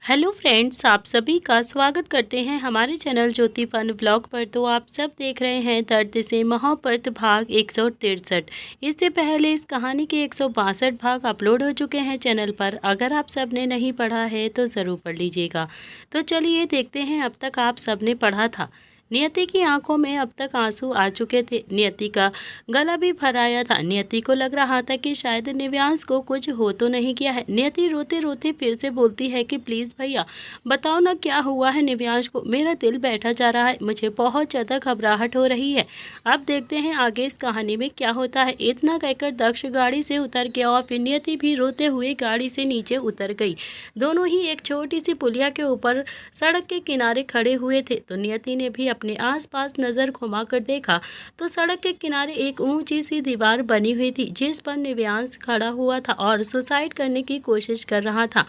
Hello friends, आप सभी का स्वागत करते हैं हमारे चैनल ज्योति फन व्लॉग पर। तो आप सब देख रहे हैं दर्द से मोहब्बत भाग 163। इससे पहले इस कहानी के 162 भाग अपलोड हो चुके हैं चैनल पर। अगर आप सब ने नहीं पढ़ा है तो ज़रूर पढ़ लीजिएगा। तो चलिए देखते हैं अब तक आप सब ने पढ़ा था। नियति की आंखों में अब तक आंसू आ चुके थे। नियति का गला भी भराया था। नियति को लग रहा था कि शायद निव्यांश को कुछ हो तो नहीं किया है। नियति रोते रोते फिर से बोलती है कि प्लीज़ भैया बताओ ना क्या हुआ है निव्यांश को। मेरा दिल बैठा जा रहा है, मुझे बहुत ज़्यादा घबराहट हो रही है। अब देखते हैं आगे इस कहानी में क्या होता है। इतना कहकर दक्ष गाड़ी से उतर गया और फिर नियति भी रोते हुए गाड़ी से नीचे उतर गई। दोनों ही एक छोटी सी पुलिया के ऊपर सड़क के किनारे खड़े हुए थे। तो नियति ने भी अपने आसपास नज़र घुमाकर देखा तो सड़क के किनारे एक ऊंची सी दीवार बनी हुई थी जिस पर निव्यांश खड़ा हुआ था और सुसाइड करने की कोशिश कर रहा था।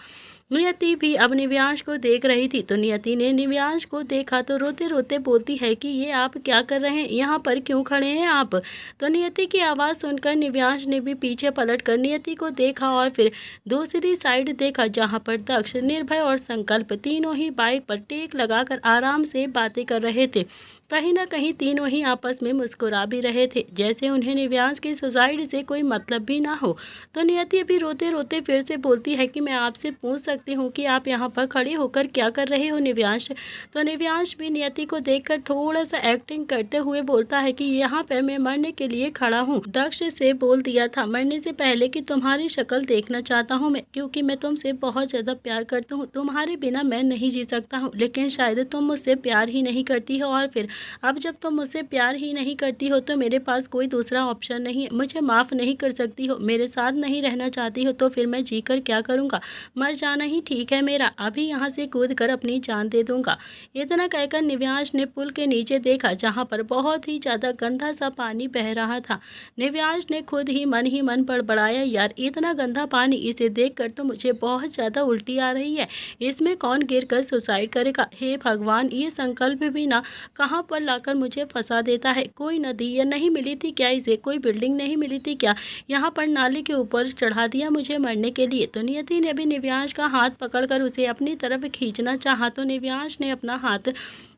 नियति भी अब निव्यांश को देख रही थी। तो नियति ने निव्यांश को देखा तो रोते रोते बोलती है कि ये आप क्या कर रहे हैं, यहाँ पर क्यों खड़े हैं आप। तो नियति की आवाज़ सुनकर निव्यांश ने भी पीछे पलटकर नियति को देखा और फिर दूसरी साइड देखा जहाँ पर दक्ष, निर्भय और संकल्प तीनों ही बाइक पर टेक लगाकर आराम से बातें कर रहे थे। कहीं ना कहीं तीनों ही आपस में मुस्कुरा भी रहे थे, जैसे उन्हें निव्यांश की सुसाइड से कोई मतलब भी ना हो। तो नियति अभी रोते रोते फिर से बोलती है कि मैं आपसे पूछ सकती हूँ कि आप यहाँ पर खड़े होकर क्या कर रहे हो निव्यांश। तो निव्यांश भी नियति को देखकर थोड़ा सा एक्टिंग करते हुए बोलता है कि यहाँ पर मैं मरने के लिए खड़ा हूँ। दक्ष से बोल दिया था मरने से पहले कि तुम्हारी शक्ल देखना चाहता हूँ मैं, क्योंकि मैं तुमसे बहुत ज़्यादा प्यार करता हूँ। तुम्हारे बिना मैं नहीं जी सकता हूँ, लेकिन शायद तुम मुझसे प्यार ही नहीं करती हो और फिर अब जब तुम मुझसे प्यार ही नहीं करती हो तो मेरे पास कोई दूसरा ऑप्शन नहीं है। मुझे माफ़ नहीं कर सकती हो, मेरे साथ नहीं रहना चाहती हो तो फिर मैं जीकर क्या करूँगा। मर जाना ही ठीक है मेरा, अभी यहाँ से कूद कर अपनी जान दे दूँगा। इतना कहकर निव्यांश ने पुल के नीचे देखा जहाँ पर बहुत ही ज़्यादा गंदा सा पानी बह रहा था। निव्यांश ने खुद ही मन बड़बड़ाया, यार इतना गंदा पानी, इसे देख कर तो मुझे बहुत ज़्यादा उल्टी आ रही है। इसमें कौन गिर कर सुसाइड करेगा। हे भगवान, ये संकल्प भी ना कहाँ पर लाकर मुझे फंसा देता है। कोई नदी या नहीं मिली थी क्या इसे, कोई बिल्डिंग नहीं मिली थी क्या, यहाँ पर नाले के ऊपर चढ़ा दिया मुझे मरने के लिए। तो नियति ने भी निव्यांश का हाथ पकड़कर उसे अपनी तरफ खींचना चाहा तो निव्यांश ने अपना हाथ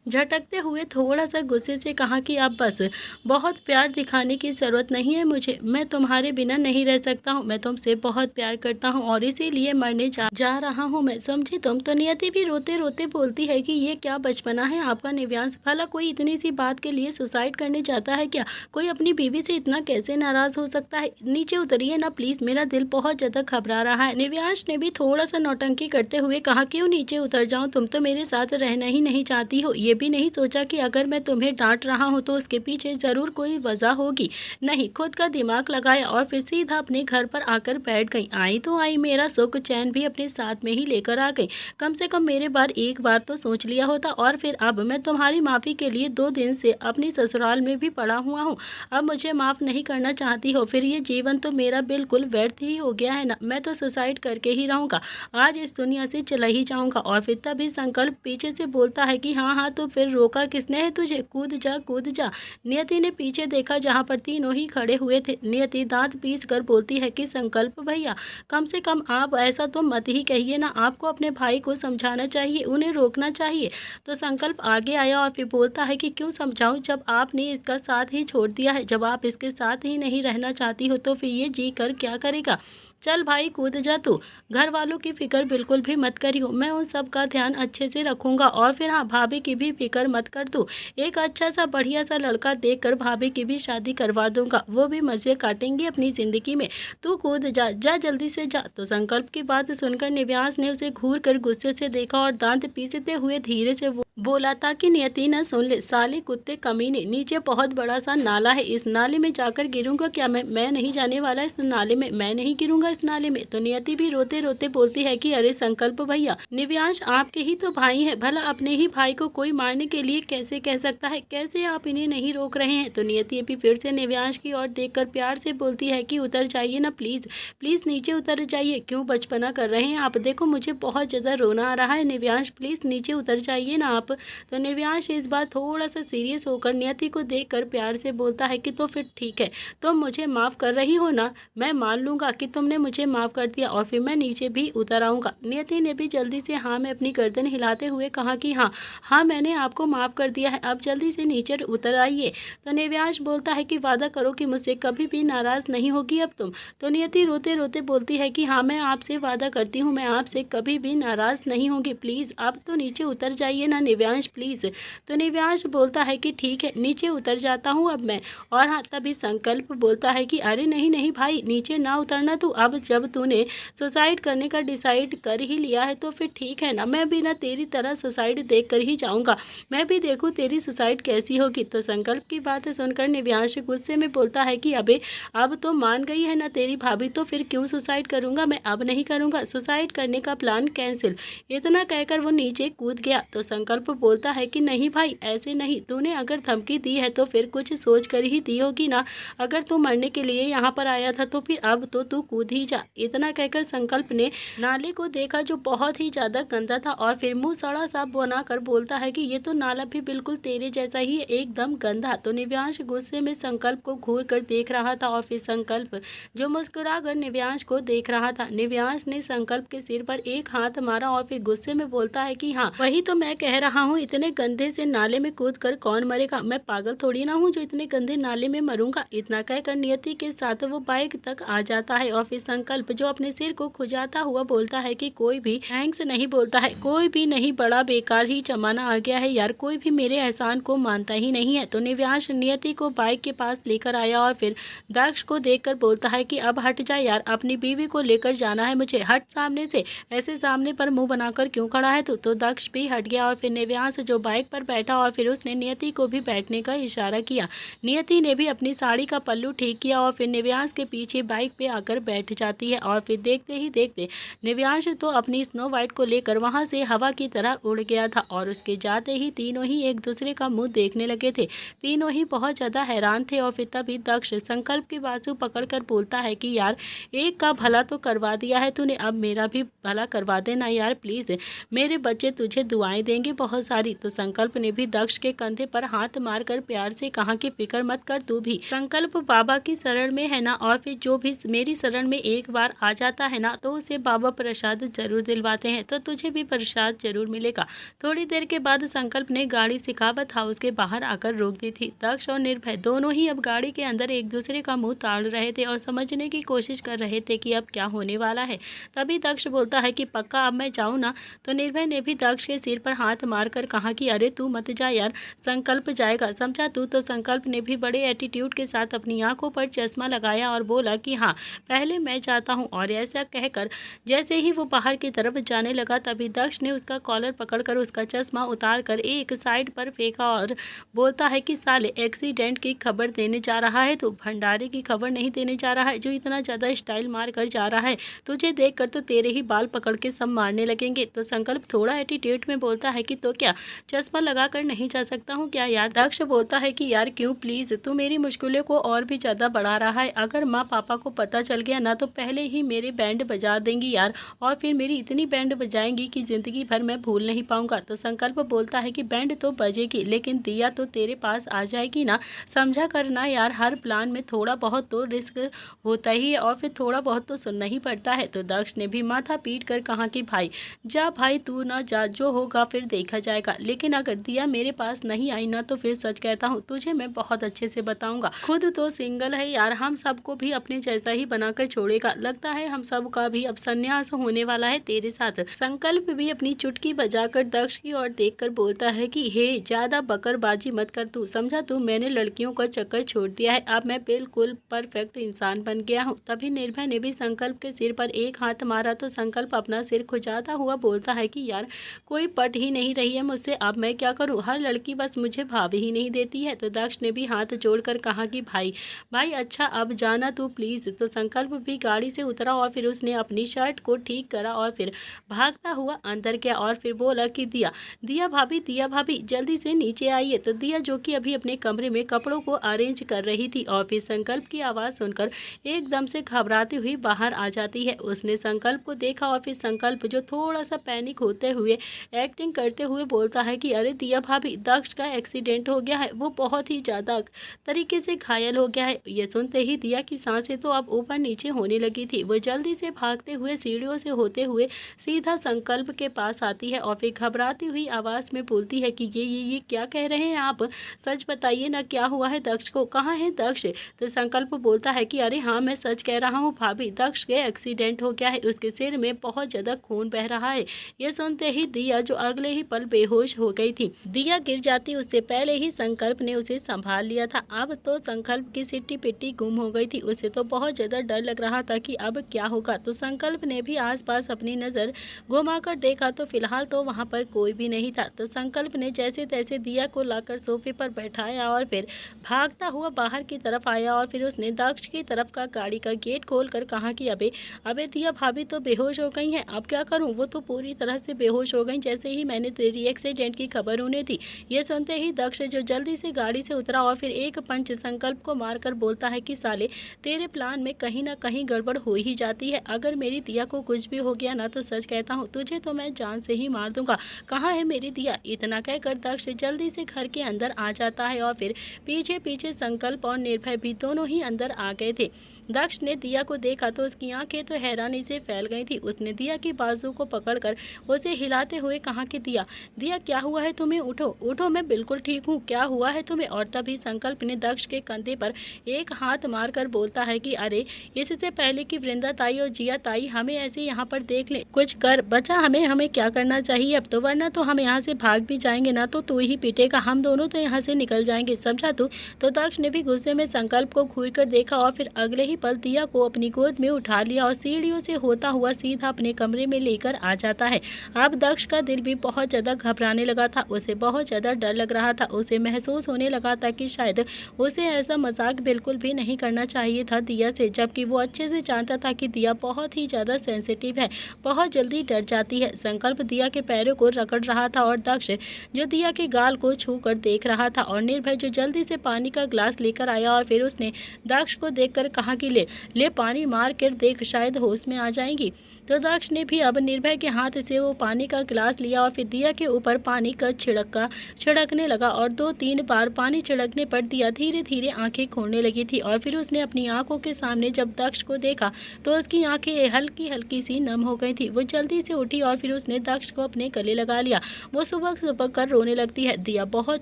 झटकते हुए थोड़ा सा गुस्से से कहा कि आप बस, बहुत प्यार दिखाने की ज़रूरत नहीं है मुझे, मैं तुम्हारे बिना नहीं रह सकता हूँ। मैं तुमसे बहुत प्यार करता हूँ और इसीलिए मरने जा रहा हूँ मैं, समझी तुम। तो नियति भी रोते रोते बोलती है कि ये क्या बचपना है आपका निव्यांश, भला कोई इतनी सी बात के लिए सुसाइड करने जाता है क्या। कोई अपनी बीवी से इतना कैसे नाराज़ हो सकता है। नीचे उतरिए ना प्लीज़, मेरा दिल बहुत ज़्यादा घबरा रहा है। निव्यांश ने भी थोड़ा सा नौटंकी करते हुए कहा, क्यों नीचे उतर जाऊँ, तुम तो मेरे साथ रहना ही नहीं चाहती हो। ये भी नहीं सोचा कि अगर मैं तुम्हें डांट रहा हूँ तो उसके पीछे ज़रूर कोई वजह होगी। नहीं, खुद का दिमाग लगाया और फिर सीधा अपने घर पर आकर बैठ गई। आई तो आई, मेरा सुख चैन भी अपने साथ में ही लेकर आ गई। कम से कम मेरे बार एक बार तो सोच लिया होता। और फिर अब मैं तुम्हारी माफ़ी के लिए 2 दिन से अपनी ससुराल में भी पड़ा हुआ हूँ। अब मुझे माफ़ नहीं करना चाहती हो, फिर ये जीवन तो मेरा बिल्कुल व्यर्थ ही हो गया है ना। मैं तो सुसाइड करके ही रहूँगा, आज इस दुनिया से चला ही जाऊँगा। और फिर तभी संकल्प पीछे से बोलता है कि हाँ हाँ, तो फिर रोका किसने है तुझे, कूद जा कूद जा। नियति ने पीछे देखा जहाँ पर तीनों ही खड़े हुए थे। नियति दांत पीस कर बोलती है कि संकल्प भैया, कम से कम आप ऐसा तो मत ही कहिए ना, आपको अपने भाई को समझाना चाहिए, उन्हें रोकना चाहिए। तो संकल्प आगे आया और फिर बोलता है कि क्यों समझाऊं, जब आपने इसका साथ ही छोड़ दिया है, जब आप इसके साथ ही नहीं रहना चाहती हो तो फिर ये जी कर क्या करेगा। चल भाई कूद जा तू, घर वालों की फिक्र बिल्कुल भी मत करियो, मैं उन सब का ध्यान अच्छे से रखूंगा। और फिर हाँ, भाभी की भी फिक्र मत कर तू, एक अच्छा सा बढ़िया सा लड़का देखकर भाभी की भी शादी करवा दूंगा, वो भी मज़े काटेंगे अपनी ज़िंदगी में। तू कूद जा, जा जल्दी से जा। तो संकल्प की बात सुनकर निव्यांश ने उसे घूर कर गुस्से से देखा और दांत पीसते हुए धीरे से बोला ताकि नियति न सुन ले, साले कुत्ते कमीने, नीचे बहुत बड़ा सा नाला है, इस नाले में जाकर गिरूंगा क्या मैं नहीं जाने वाला इस नाले में, मैं नहीं गिरूंगा इस नाले में। तो नियति भी रोते रोते बोलती है कि अरे संकल्प भैया, निव्यांश आपके ही तो भाई है, भला अपने ही भाई को कोई मारने के लिए कैसे कह सकता है, कैसे आप इन्हें नहीं रोक रहे हैं। तो नियति अभी फिर से निव्यांश की ओर देखकर प्यार से बोलती है कि उतर जाइए ना प्लीज़, प्लीज़ नीचे उतर जाइए, क्यों बचपना कर रहे हैं आप, देखो मुझे बहुत ज़्यादा रोना आ रहा है निव्यांश, प्लीज़ नीचे उतर जाइए ना आप। तो निव्यांश इस बार थोड़ा सा सीरियस होकर नियति को देखकर प्यार से बोलता है कि तो फिर ठीक है, तुम मुझे माफ़ कर रही हो ना, मैं मान लूँगा कि तुमने मुझे माफ़ कर दिया और फिर मैं नीचे भी उतर आऊँगा। नियति ने भी जल्दी से हाँ में अपनी गर्दन हिलाते हुए कहा कि हाँ हाँ, मैंने आपको माफ़ कर दिया है, अब जल्दी से नीचे उतर आइए। तो निव्यांश बोलता है कि वादा करो कि मुझसे कभी भी नाराज़ नहीं होगी अब तुम। तो नियति रोते रोते बोलती है कि हाँ, मैं आपसे वादा करती हूँ, मैं आपसे कभी भी नाराज़ नहीं होंगी, प्लीज़ आप तो नीचे उतर जाइए ना निव्यांश, प्लीज़। तो निव्यांश बोलता है कि ठीक है, नीचे उतर जाता हूँ अब मैं। और हाँ, तभी संकल्प बोलता है कि अरे नहीं नहीं भाई, नीचे ना उतरना तू, अब जब तूने सुसाइड करने का डिसाइड कर ही लिया है तो फिर ठीक है ना, मैं भी ना तेरी तरह सुसाइड देख कर ही जाऊँगा, मैं भी देखूँ तेरी सुसाइड कैसी होगी। तो संकल्प की बात सुनकर निव्यांश गुस्से में बोलता है कि अबे अब तो मान गई है ना तेरी भाभी, तो फिर क्यों सुसाइड करूँगा, मैं अब नहीं करूँगा, सुसाइड करने का प्लान कैंसिल। इतना कहकर वो नीचे कूद गया। तो संकल्प बोलता है कि नहीं भाई, ऐसे नहीं, तूने अगर धमकी दी है तो फिर कुछ सोच कर ही दी होगी ना, अगर तू मरने के लिए यहाँ पर आया था तो फिर अब तो तू कूद ही जा। इतना कहकर संकल्प ने नाले को देखा जो बहुत ही ज़्यादा गंदा था और फिर मुंह सड़ा सा बनाकर बोलता है कि ये तो नाला भी बिल्कुल तेरे जैसा ही है, एकदम गंदा। तो निव्यांश गुस्से में संकल्प को घूर कर देख रहा था और फिर संकल्प जो मुस्कुरा कर निव्यांश को देख रहा था। निव्यांश ने संकल्प के सिर पर एक हाथ मारा और फिर गुस्से में बोलता है कि हाँ वही तो मैं कह रहा हूँ, इतने गंदे से नाले में कूद कर कौन मरेगा, मैं पागल थोड़ी ना हूँ जो इतने गंदे नाले में मरूंगा। इतना कहकर नियति के साथ वो बाइक तक आ जाता है और फिर संकल्प जो अपने सिर को खुजाता हुआ बोलता है कि कोई भी थैंक्स नहीं बोलता है, कोई भी नहीं, बड़ा बेकार ही जमाना आ गया है यार, कोई भी मेरे एहसान को मानता ही नहीं है। तो निव्यांश नियति को बाइक के पास लेकर आया और फिर दक्ष को देखकर बोलता है कि अब हट जा यार, अपनी बीवी को लेकर जाना है मुझे, हट सामने से, ऐसे सामने पर मुंह बनाकर क्यों खड़ा है तू। तो दक्ष भी हट गया और फिर निव्यांश जो बाइक पर बैठा और फिर उसने नियति को भी बैठने का इशारा किया। नियति ने भी अपनी साड़ी का पल्लू ठीक किया और फिर निव्यांश के पीछे बाइक पे आकर बैठ जाती है और फिर देखते ही देखते निव्यांश तो अपनी स्नो वाइट को लेकर वहां से हवा की तरह उड़ गया था और उसके जाते ही तीनों ही एक दूसरे का मुंह देखने लगे थे। तीनों ही बहुत ज़्यादा हैरान थे और फिर तभी दक्ष संकल्प की बाजू पकड़कर बोलता है कि यार एक का भला तो करवा दिया है तूने, अब मेरा भी भला करवा देना यार प्लीज़, मेरे बच्चे तुझे दुआएं देंगे बहुत सारी। तो संकल्प ने भी दक्ष के कंधे पर हाथ मारकर प्यार से कहा कि फिक्र मत कर तू भी, संकल्प बाबा की शरण में है ना, और फिर जो भी मेरी शरण में एक बार आ जाता है ना तो उसे बाबा प्रसाद जरूर दिलवाते हैं, तो तुझे भी प्रसाद जरूर मिलेगा। थोड़ी देर के बाद संकल्प ने गाड़ी सिखावत हाउस के बाहर आकर रोक दी थी। दक्ष और निर्भय दोनों ही अब गाड़ी के अंदर एक दूसरे का मुंह ताड़ रहे थे और समझने की कोशिश कर रहे थे कि अब क्या होने वाला है। तभी दक्ष बोलता है कि पक्का अब मैं जाऊँ ना। तो निर्भय ने भी दक्ष के सिर पर हाथ मारकर कहा कि अरे तू मत जा यार, संकल्प जाएगा, समझा तू। तो संकल्प ने भी बड़े एटीट्यूड के साथ अपनी आंखों पर चश्मा लगाया और बोला कि हाँ पहले मैं जाता हूँ। और ऐसा कहकर जैसे ही वो बाहर की तरफ जाने लगा तभी दक्ष ने उसका कॉलर पकड़कर उसका चश्मा उतार कर एक साइड पर फेंका और बोलता है कि साले एक्सीडेंट की खबर देने जा रहा है, तो भंडारे की खबर नहीं देने जा रहा है जो इतना ज़्यादा स्टाइल मार कर जा रहा है, तुझे देख कर तो तेरे ही बाल पकड़ के सब मारने लगेंगे। तो संकल्प थोड़ा एटीट्यूड में बोलता है कि तो क्या चश्मा लगा कर नहीं जा सकता हूँ क्या यार। दक्ष बोलता है कि यार क्यों, प्लीज़ तू मेरी मुश्किलों को और भी ज़्यादा बढ़ा रहा है, अगर माँ पापा को पता चल गया ना तो पहले ही मेरे बैंड बजा देंगी यार, और फिर मेरी इतनी बैंड बजाएंगी कि ज़िंदगी भर मैं भूल नहीं पाऊंगा। तो संकल्प बोलता है कि बैंड तो बजेगी लेकिन दिया तो तेरे पास आ जाएगी ना, समझा करना यार, हर प्लान में थोड़ा बहुत तो रिस्क होता ही है और फिर थोड़ा बहुत तो सुनना ही पड़ता है। तो दक्ष ने भी माथा पीट कर कहा कि भाई जा भाई, तू ना जा, जो होगा फिर देखा जाएगा, लेकिन अगर दिया मेरे पास नहीं आई ना तो फिर सच कहता हूँ तुझे मैं बहुत अच्छे से बताऊंगा, खुद तो सिंगल है यार, हम सबको भी अपने जैसा ही बनाकर छोड़ेगा, लगता है हम सब का भी अब संन्यास होने वाला है तेरे साथ। संकल्प भी अपनी चुटकी बजाकर दक्ष की ओर देखकर बोलता है कि हे ज्यादा बकरबाजी मत कर तू, समझा तू, मैंने लड़कियों का चक्कर छोड़ दिया है, अब मैं बिल्कुल परफेक्ट इंसान बन गया हूँ। तभी निर्भय ने भी संकल्प के सिर पर एक हाथ मारा तो संकल्प अपना सिर खुजाता हुआ बोलता है कि यार कोई पट ही नहीं रही है मुझसे, अब मैं क्या करूँ, हर लड़की बस मुझे भाव ही नहीं देती है। तो दक्ष ने भी हाथ जोड़कर कहा कि भाई भाई अच्छा अब जाना तू प्लीज़। तो संकल्प भी गाड़ी से उतरा और फिर उसने अपनी शर्ट को ठीक करा और फिर भागता हुआ अंदर गया और फिर बोला कि दिया दिया भाभी जल्दी से नीचे आइए। तो दिया जो कि अभी अपने कमरे में कपड़ों को अरेंज कर रही थी और फिर संकल्प की आवाज़ सुनकर एकदम से घबराती हुई बाहर आ जाती है। उसने संकल्प को देखा और फिर संकल्प जो थोड़ा सा पैनिक होते हुए एक्टिंग करते हुए बोलता है कि अरे दिया भाभी, दक्ष का एक्सीडेंट हो गया है, वो बहुत ही ज़्यादा तरीके से घायल हो गया है। ये सुनते ही दिया की सांसें तो अब ऊपर नीचे होने लगी थी। वो जल्दी से भागते हुए सीढ़ियों से होते हुए सीधा संकल्प के पास आती है और फिर घबराती हुई आवाज़ में बोलती है कि ये क्या कह रहे हैं आप? सच बताइए ना, क्या हुआ है दक्ष को? कहाँ है दक्ष? तो संकल्प बोलता है कि अरे हाँ, मैं सच कह रहा हूँ भाभी, दक्ष के एक्सीडेंट हो गया है, उसके सिर में बहुत ज़्यादा खून बह रहा है। ये सुनते ही दिया, जो अगले ही पल बेहोश हो गई थी, दिया गिर जाती उससे पहले ही संकल्प ने उसे संभाल लिया था। अब तो संकल्प की सिट्टी पिट्टी गुम हो गई थी। उसे तो बहुत ज़्यादा डर लग रहा था कि अब क्या होगा। तो संकल्प ने भी आसपास अपनी नज़र घुमाकर देखा तो फिलहाल तो वहाँ पर कोई भी नहीं था। तो संकल्प ने जैसे तैसे दिया को लाकर सोफे पर बैठाया और फिर भागता हुआ बाहर की तरफ आया और फिर उसने दक्ष की तरफ का गाड़ी का गेट खोलकर कहा कि अबे अबे दिया भाभी तो बेहोश हो गई हैं, अब क्या करूं? वो तो पूरी तरह से बेहोश हो गई जैसे ही मैंने तेरी एक्सीडेंट की खबर उन्हें दी। ये सुनते ही दक्ष जो जल्दी से गाड़ी से उतरा और फिर एक पंच संकल्प को मारकर बोलता है कि साले, तेरे प्लान में कहीं ना कहीं गड़बड़ हो ही जाती है। अगर मेरी दिया को कुछ भी हो गया ना तो सच कहता हूँ, तुझे तो मैं जान से ही मार दूंगा। कहाँ है मेरी दिया? इतना कहकर दक्ष जल्दी से घर के अंदर आ जाता है और फिर पीछे पीछे संकल्प और निर्भय भी दोनों ही अंदर आ गए थे। दक्ष ने दिया को देखा तो उसकी आंखें तो हैरानी से फैल गई थी। उसने दिया की बाजू को पकड़कर उसे हिलाते हुए कहा कि दिया, दिया क्या हुआ है तुम्हें? उठो उठो, मैं बिल्कुल ठीक हूँ, क्या हुआ है तुम्हें? और तभी संकल्प ने दक्ष के कंधे पर एक हाथ मारकर बोलता है कि अरे, इससे पहले कि वृंदा ताई और जिया ताई हमें ऐसे यहाँ पर देख ले, कुछ कर बचा। हमें क्या करना चाहिए अब तो, वरना तो हम यहाँ से भाग भी जाएंगे ना तो तू ही पीटेगा, हम दोनों तो यहाँ से निकल जाएंगे, समझा तू? तो दक्ष ने भी गुस्से में संकल्प को घूर कर देखा और फिर अगले ही पल दिया को अपनी गोद में उठा लिया और सीढ़ियों से होता हुआ सीधा अपने कमरे में लेकर आ जाता है। अब दक्ष का दिल भी बहुत ज्यादा घबराने लगा था, उसे बहुत ज्यादा डर लग रहा था। उसे महसूस होने लगा था कि शायद उसे ऐसा मजाक बिल्कुल भी नहीं करना चाहिए था दिया से, जबकि वो अच्छे से जानता था कि दिया बहुत ही ज्यादा सेंसिटिव है, बहुत जल्दी डर जाती है। संकल्प दिया के पैरों को रगड़ रहा था और दक्ष जो दिया के गाल को छू कर देख रहा था और निर्भय जो जल्दी से पानी का ग्लास लेकर आया और फिर उसने दक्ष को देखकर कहा कि ले पानी मार कर देख, शायद होश में आ जाएंगी। तो दक्ष ने भी अब निर्भय के हाथ से वो पानी का गिलास लिया और फिर दिया के ऊपर पानी का छिड़कने लगा और 2-3 बार पानी छिड़कने पर दिया धीरे धीरे आंखें खोलने लगी थी और फिर उसने अपनी आंखों के सामने जब दक्ष को देखा तो उसकी आंखें हल्की हल्की सी नम हो गई थी। वो जल्दी से उठी और फिर उसने दक्ष को अपने गले लगा लिया। वो सुबह सुबह कर रोने लगती है। दिया बहुत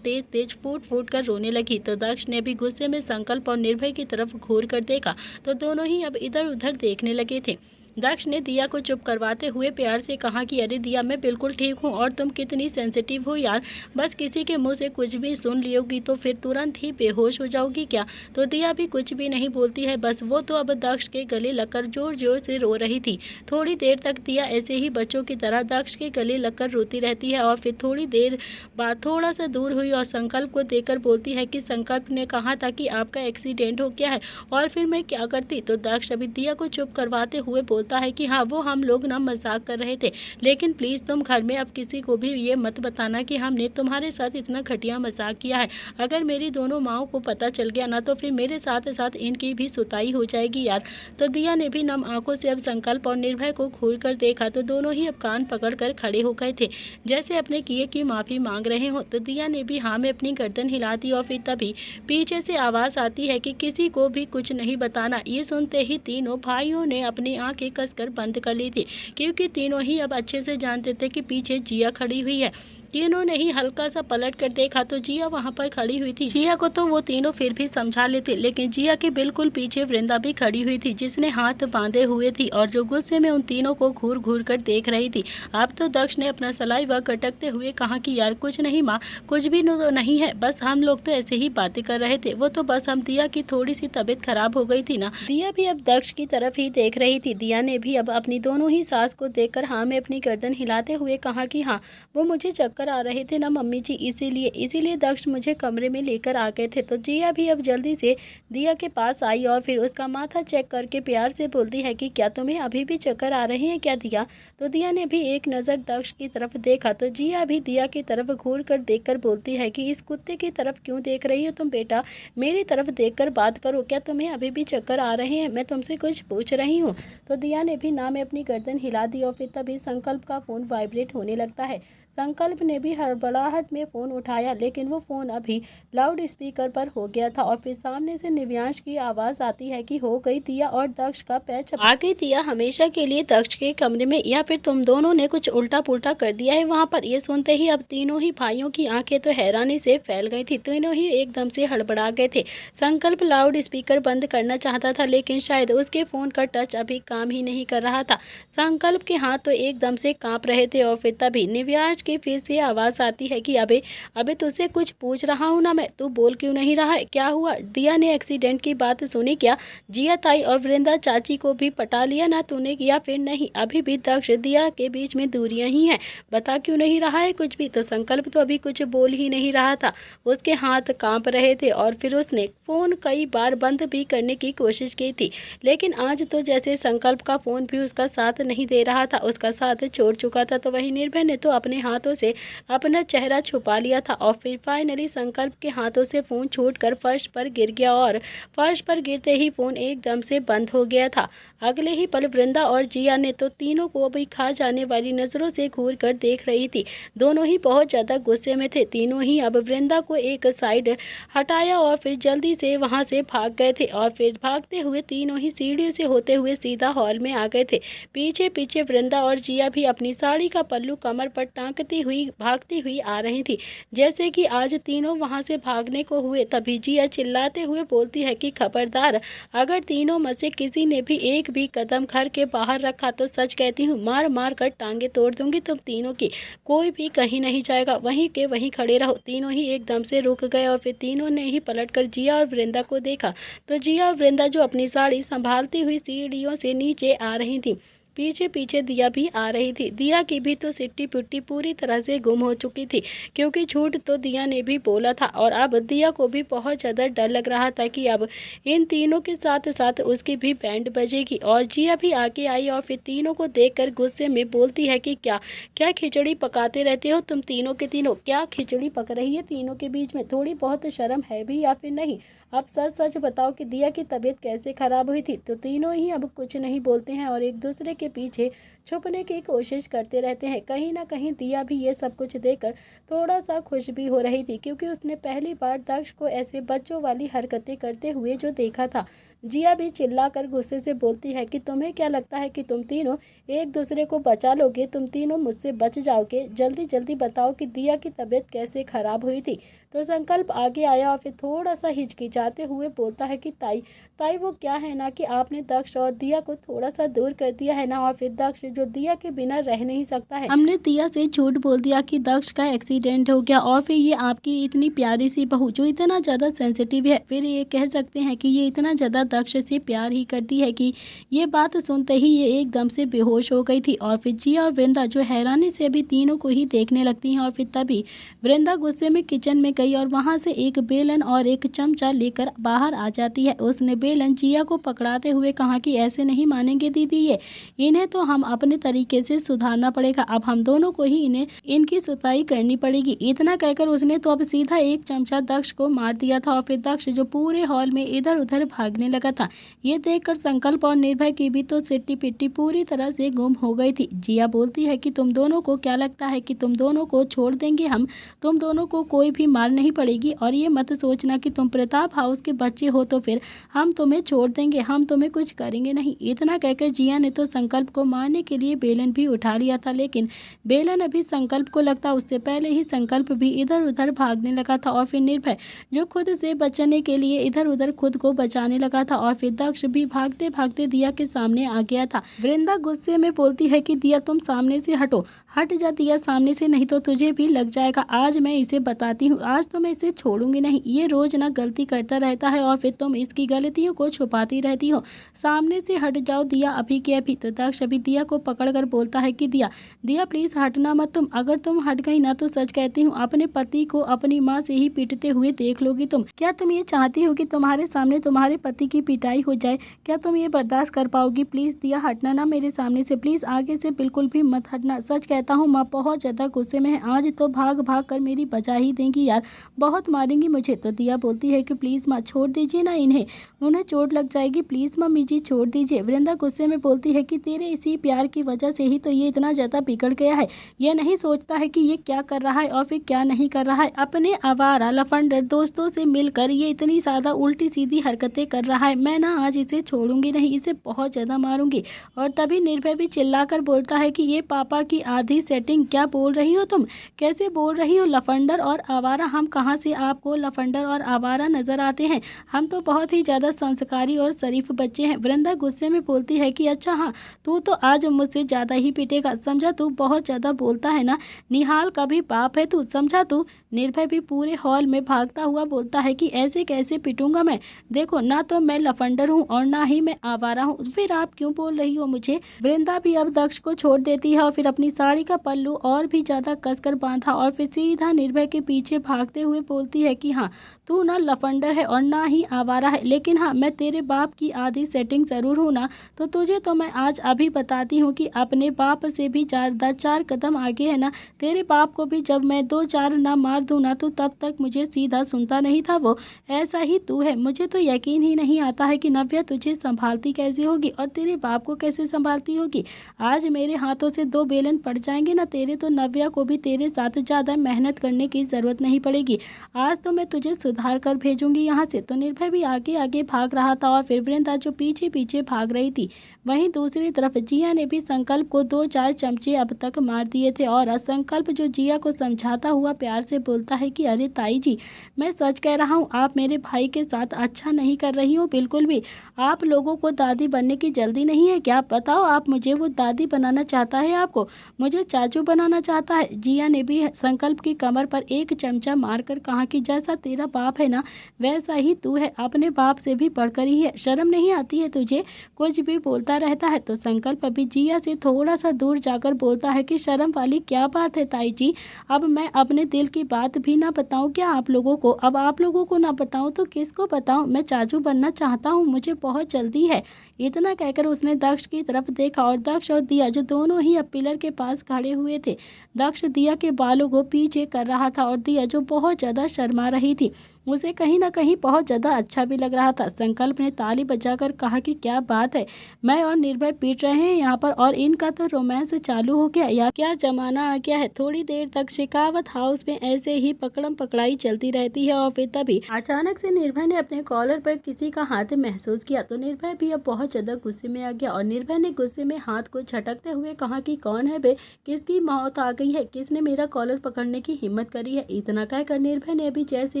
तेज तेज फूट फूट कर रोने लगी। तो दक्ष ने भी गुस्से में संकल्प और निर्भय की तरफ घूर कर देखा तो दोनों ही अब इधर उधर देखने लगे थे। दक्ष ने दिया को चुप करवाते हुए प्यार से कहा कि अरे दिया, मैं बिल्कुल ठीक हूँ और तुम कितनी सेंसिटिव हो यार, बस किसी के मुंह से कुछ भी सुन लियोगी तो फिर तुरंत ही बेहोश हो जाओगी क्या? तो दिया भी कुछ भी नहीं बोलती है, बस वो तो अब दक्ष के गले लगकर जोर जोर से रो रही थी। थोड़ी देर तक दिया ऐसे ही बच्चों की तरह दक्ष के गले लगकर रोती रहती है और फिर थोड़ी देर बाद थोड़ा सा दूर हुई और संकल्प को देखकर बोलती है कि संकल्प ने कहा था कि आपका एक्सीडेंट हो गया है और फिर मैं क्या करती? तो दक्ष अभी दिया को चुप करवाते हुए है कि हाँ, वो हम लोग ना मजाक कर रहे थे, लेकिन प्लीज तुम घर में अब किसी को भी ये मत बताना कि हमने तुम्हारे साथ इतना घटिया मजाक किया है। अगर मेरी दोनों माओ को पता चल गया ना तो फिर मेरे साथ साथ इनकी भी सुताई हो जाएगी यार। तो दिया ने भी नम आंखों से अब संकल्प और निर्भय को घूर कर देखा तो दोनों ही अब कान पकड़ कर खड़े हो गए थे, जैसे अपने किए की माफी मांग रहे हो। तो दिया ने भी हाँ में अपनी गर्दन हिला दी और फिर तभी पीछे से आवाज आती है कि किसी को भी कुछ नहीं बताना। ये सुनते ही तीनों भाइयों ने अपनी आंखें कसकर बंद कर ली थी, क्योंकि तीनों ही अब अच्छे से जानते थे कि पीछे जिया खड़ी हुई है। तीनों ने ही हल्का सा पलट कर देखा तो जिया वहां पर खड़ी हुई थी। जिया को तो वो तीनों फिर भी समझा लेते, लेकिन जिया के बिल्कुल पीछे वृंदा भी खड़ी हुई थी, जिसने हाथ बांधे हुए थी और जो गुस्से में उन तीनों को घूर घूर कर देख रही थी। अब तो दक्ष ने अपना सलाइवा गटकते हुए कहा कि यार कुछ नहीं माँ, कुछ भी तो नहीं है, बस हम लोग तो ऐसे ही बातें कर रहे थे, वो तो बस हम दिया की थोड़ी सी तबीयत खराब हो गई थी ना। दिया भी अब दक्ष की तरफ ही देख रही थी। दिया ने भी अब अपनी दोनों ही सास को देखकर हाँ में अपनी गर्दन हिलाते हुए कहा कि हाँ, वो मुझे चक्कर आ रहे थे ना मम्मी जी, इसीलिए दक्ष मुझे कमरे में लेकर आ गए थे। तो जिया भी अब जल्दी से दिया के पास आई और फिर उसका माथा चेक करके प्यार से बोलती है कि क्या तुम्हें अभी भी चक्कर आ रहे हैं क्या दिया? तो दिया ने भी एक नज़र दक्ष की तरफ देखा तो जिया भी दिया की तरफ घूर कर देखकर बोलती है कि इस कुत्ते की तरफ क्यों देख रही हो तुम बेटा, मेरी तरफ देखकर बात करो, क्या तुम्हें अभी भी चक्कर आ रहे हैं? मैं तुमसे कुछ पूछ रही हूँ। तो दिया ने भी ना में अपनी गर्दन हिला दी और फिर तभी संकल्प का फोन वाइब्रेट होने लगता है। संकल्प ने भी हड़बड़ाहट में फ़ोन उठाया, लेकिन वो फ़ोन अभी लाउड स्पीकर पर हो गया था और फिर सामने से निव्यांश की आवाज़ आती है कि हो गई दिया और दक्ष का पैर आ गई दिया हमेशा के लिए दक्ष के कमरे में, या फिर तुम दोनों ने कुछ उल्टा पुल्टा कर दिया है वहाँ पर। ये सुनते ही अब तीनों ही भाइयों की आंखें तो हैरानी से फैल गई थी। तीनों ही एकदम से हड़बड़ा गए थे। संकल्प लाउड स्पीकर बंद करना चाहता था, लेकिन शायद उसके फ़ोन का टच अभी काम ही नहीं कर रहा था। संकल्प के हाथ तो एकदम से कांप रहे थे और फिर तभी निव्यांश की फिर से आवाज़ आती है कि अबे अबे तुझसे कुछ पूछ रहा हूँ ना मैं, तू बोल क्यों नहीं रहा है? क्या हुआ? दिया ने एक्सीडेंट की बात सुनी क्या? जिया ताई और वृंदा चाची को भी पटा लिया ना तूने, या फिर नहीं अभी भी दक्ष दिया के बीच में दूरियां ही हैं? बता क्यों नहीं रहा है कुछ भी? तो संकल्प तो अभी कुछ बोल ही नहीं रहा था, उसके हाथ कांप रहे थे और फिर उसने फ़ोन कई बार बंद भी करने की कोशिश की थी, लेकिन आज तो जैसे संकल्प का फ़ोन भी उसका साथ नहीं दे रहा था, उसका साथ छोड़ चुका था। तो वही निर्भय ने तो अपने हाथों से अपना चेहरा छुपा लिया था और फिर फाइनली संकल्प के हाथों से फ़ोन छूटकर फर्श पर गिर गया और फर्श पर गिरते ही फ़ोन एकदम से बंद हो गया था। अगले ही पल वृंदा और जिया ने तो तीनों को भी खा जाने वाली नज़रों से घूर कर देख रही थी। दोनों ही बहुत ज़्यादा गुस्से में थे। तीनों ही अब वृंदा को एक साइड हटाया और फिर जल्दी से वहां से भाग गए थे और फिर भागते हुए तीनों ही सीढ़ियों से होते हुए सीधा हॉल में आ गए थे। पीछे पीछे वृंदा और जिया भी अपनी साड़ी का पल्लू कमर पर टांगती हुई भागती हुई आ रही थी। जैसे कि आज तीनों वहां से भागने को हुए, तभी जिया चिल्लाते हुए बोलती है कि खबरदार, अगर तीनों में से किसी ने भी एक भी कदम घर के बाहर रखा तो सच कहती हूँ मार मार कर टांगे तोड़ दूंगी तुम तीनों की। कोई भी कहीं नहीं जाएगा, वहीं के वहीं खड़े रहो। तीनों ही एकदम से रुक गए और फिर तीनों ने ही पलटकर जिया और वृंदा को देखा तो जिया और वृंदा जो अपनी साड़ी संभालती हुई सीढ़ियों से नीचे आ रही थी, पीछे पीछे दिया भी आ रही थी। दिया की भी तो सिट्टी पिट्टी पूरी तरह से गुम हो चुकी थी, क्योंकि झूठ तो दिया ने भी बोला था और अब दिया को भी बहुत ज़्यादा डर लग रहा था कि अब इन तीनों के साथ साथ उसकी भी बैंड बजेगी। और जिया भी आगे आई और फिर तीनों को देखकर गुस्से में बोलती है कि क्या क्या खिचड़ी पकाते रहते हो तुम तीनों के तीनों? क्या खिचड़ी पक रही है तीनों के बीच में? थोड़ी बहुत शर्म है भी या फिर नहीं? अब सच सच बताओ कि दिया की तबीयत कैसे खराब हुई थी? तो तीनों ही अब कुछ नहीं बोलते हैं और एक दूसरे के पीछे छुपने की कोशिश करते रहते हैं। कहीं ना कहीं दिया भी ये सब कुछ देखकर थोड़ा सा खुश भी हो रही थी, क्योंकि उसने पहली बार दक्ष को ऐसे बच्चों वाली हरकतें करते हुए जो देखा था। जिया भी चिल्लाकर गुस्से से बोलती है कि तुम्हें क्या लगता है कि तुम तीनों एक दूसरे को बचा लोगे? तुम तीनों मुझसे बच जाओगे? जल्दी जल्दी बताओ कि दिया की तबीयत कैसे खराब हुई थी? तो संकल्प आगे आया और फिर थोड़ा सा हिचकिचाते हुए बोलता है कि ताई ताई वो क्या है ना कि आपने दक्ष और दिया को थोड़ा सा दूर कर दिया है ना, और फिर दक्ष जो दिया के बिना रह नहीं सकता है। हमने दिया से झूठ बोल दिया कि दक्ष का एक्सीडेंट हो गया और फिर ये आपकी इतनी प्यारी सी बहू जो इतना ज़्यादा सेंसिटिव है, फिर ये कह सकते हैं कि ये इतना ज़्यादा दक्ष से प्यार ही करती है कि ये बात सुनते ही ये एकदम से बेहोश हो गई थी। और फिर जिया और वृंदा जो हैरानी से अभी तीनों को ही देखने लगती हैं और फिर तभी वृंदा गुस्से में किचन में गई और वहाँ से एक बेलन और एक चमचा लेकर बाहर आ जाती है। उसने बेलन जिया को पकड़ाते हुए कहा कि ऐसे नहीं मानेंगे दीदी, ये इन्हें तो हम अपने तरीके से सुधारना पड़ेगा। अब हम दोनों को ही इन्हें इनकी सुताई करनी पड़ेगी। इतना कहकर उसने तो अब सीधा एक चमचा दक्ष को मार दिया था और फिर दक्ष जो पूरे हॉल में इधर उधर भागने लगा था। ये देखकर संकल्प और निर्भय की भी तो सिट्टी पिट्टी पूरी तरह से गुम हो गई थी। जिया बोलती है कि तुम दोनों को क्या लगता है कि तुम दोनों को छोड़ देंगे हम? तुम दोनों को कोई भी मार नहीं पड़ेगी और ये मत सोचना कि तुम प्रताप हाउस के बच्चे हो तो फिर हम तुम्हें छोड़ देंगे, हम तुम्हें कुछ करेंगे नहीं। इतना कहकर जिया ने तो संकल्प को मारने के लिए बेलन भी उठा लिया था, लेकिन बेलन अभी संकल्प को लगता उससे पहले ही संकल्प भी इधर उधर भागने लगा था और फिर निर्भय जो खुद से बचने के लिए इधर उधर खुद को बचाने लगा था और फिर दक्ष भी भागते भागते दिया के सामने आ गया था। वृंदा गुस्से में बोलती है कि दिया तुम सामने से हटो, हट जा दिया सामने से, नहीं तो तुझे भी लग जाएगा। आज मैं इसे बताती हूँ, आज तो मैं इसे छोड़ूंगी नहीं। ये रोज ना गलती करता रहता है और फिर तुम इसकी गलतियों को छुपाती रहती हो। सामने से हट जाओ दिया अभी के अभी। तो दक्ष अभी दिया को पकड़कर बोलता है कि दिया दिया प्लीज हटना मत तुम, अगर तुम हट गई ना तो सच कहती हूँ अपने पति को अपनी माँ से ही पीटते हुए देख लोगी तुम। क्या तुम ये चाहती हो कि तुम्हारे सामने तुम्हारे पति की पिटाई हो जाए, क्या तुम ये बर्दाश्त कर पाओगी? प्लीज़ दिया, हटना ना मेरे सामने से, प्लीज़ आगे से बिल्कुल भी मत हटना। सच कहता हूँ माँ बहुत ज़्यादा गुस्से में है, आज तो भाग भाग कर मेरी बचा ही देंगी यार, बहुत मारेंगी मुझे। तो दिया बोलती है कि प्लीज़ माँ छोड़ दीजिए ना इन्हें, उन्हें चोट लग जाएगी, प्लीज़ मम्मी जी छोड़ दीजिए। वृंदा गुस्से में बोलती है कि तेरे इसी प्यार की वजह से ही तो ये इतना ज़्यादा बिगड़ गया है, ये नहीं सोचता है कि ये क्या कर रहा है और फिर क्या नहीं कर रहा है। अपने आवारा लफंडर दोस्तों से मिलकर ये इतनी ज़्यादा उल्टी सीधी हरकतें कर रहा है, मैं ना आज इसे छोड़ूंगी नहीं, इसे बहुत ज़्यादा मारूंगी। और तभी निर्भय भी चिल्लाकर बोलता है कि ये पापा की आधी सेटिंग, क्या बोल रही हो तुम, कैसे बोल रही हो? लफंडर और आवारा, हम कहाँ से आपको लफंडर और आवारा नज़र आते हैं? हम तो बहुत ही ज़्यादा संस्कारी और शरीफ बच्चे हैं। वृंदा गुस्से में बोलती है कि अच्छा हाँ, तू तो आज मुझसे ज़्यादा ही पिटेगा, समझा? तू बहुत ज़्यादा बोलता है ना, निहाल का भी बाप है तू, समझा तू? निर्भय भी पूरे हॉल में भागता हुआ बोलता है कि ऐसे कैसे पिटूंगा मैं, देखो ना तो मैं लफंडर हूँ और ना ही मैं आवारा हूँ, फिर आप क्यों बोल रही हो मुझे? वृंदा भी अब दक्ष को छोड़ देती है और फिर अपनी साड़ी का पल्लू और भी ज़्यादा कसकर बांधा और फिर सीधा निर्भय के पीछे भागते हुए बोलती है कि हाँ, तू ना लफंडर है और ना ही आवारा है, लेकिन हाँ मैं तेरे बाप की आधी सेटिंग ज़रूर हूँ ना, तो तुझे तो मैं आज अभी बताती हूँ कि अपने बाप से भी ज़्यादा 4 कदम आगे है ना। तेरे बाप को भी जब मैं 2-4 ना मार दूँ ना, तो तब तक मुझे सीधा सुनता नहीं था वो, ऐसा ही तू है। मुझे तो यकीन ही नहीं आता है कि नव्या तुझे संभालती कैसे होगी और तेरे बाप को कैसे संभालती होगी। आज मेरे हाथों से 2 बेलन पड़ जाएंगे ना तेरे, तो नव्या को भी तेरे साथ ज़्यादा मेहनत करने की ज़रूरत नहीं पड़ेगी। आज तो मैं तुझे सुधार कर भेजूंगी यहाँ से। तो निर्भय भी आगे आगे भाग रहा था और फिर वृंदा जो पीछे पीछे भाग रही थी। वहीं दूसरी तरफ जिया ने भी संकल्प को 2-4 चमचे अब तक मार दिए थे और संकल्प जो जिया को समझाता हुआ प्यार से बोलता है कि अरे ताई जी, मैं सच कह रहा हूँ, आप मेरे भाई के साथ अच्छा नहीं कर रही हो बिल्कुल भी। आप लोगों को दादी बनने की जल्दी नहीं है क्या? बताओ, आप मुझे वो दादी बनाना चाहता है, आपको मुझे चाचू बनाना चाहता है। जिया ने भी संकल्प की कमर पर एक चमचा मारकर कहा कि जैसा तेरा बाप है ना, वैसा ही तू है, अपने बाप से भी बढ़कर ही है, शर्म नहीं आती है तुझे? कुछ भी बोलता रहता है। तो संकल्प अभी जिया से थोड़ा सा दूर जाकर बोलता है कि शर्म वाली क्या बात है ताई जी, अब मैं अपने दिल की बात भी ना बताऊं क्या आप लोगों को? अब आप लोगों को ना बताऊं तो किसको बताऊं? मैं चाचू बनना चाहता हूं, मुझे बहुत जल्दी है। इतना कहकर उसने दक्ष की तरफ देखा और दक्ष और दिया जो दोनों ही अब पिलर के पास खड़े हुए थे। दक्ष दिया के बालों को पीछे कर रहा था और दिया जो बहुत ज़्यादा शर्मा रही थी, उसे कहीं ना कहीं बहुत ज़्यादा अच्छा भी लग रहा था। संकल्प ने ताली बजाकर कहा कि क्या बात है, मैं और निर्भय पीट रहे हैं यहाँ पर और इनका तो रोमांस चालू हो गया या क्या जमाना आ गया है। थोड़ी देर तक शेखावत हाउस में ऐसे ही पकड़म पकड़ाई चलती रहती है और फिर तभी अचानक से निर्भय ने अपने कॉलर पर किसी का हाथ महसूस किया। तो निर्भय भी अब बहुत ज़्यादा गुस्से में आ गया और निर्भय ने गुस्से में हाथ को झटकते हुए कहा कि कौन है बे, किसकी मौत आ गई है, किसने मेरा कॉलर पकड़ने की हिम्मत करी है? इतना कहकर निर्भय ने अभी जैसे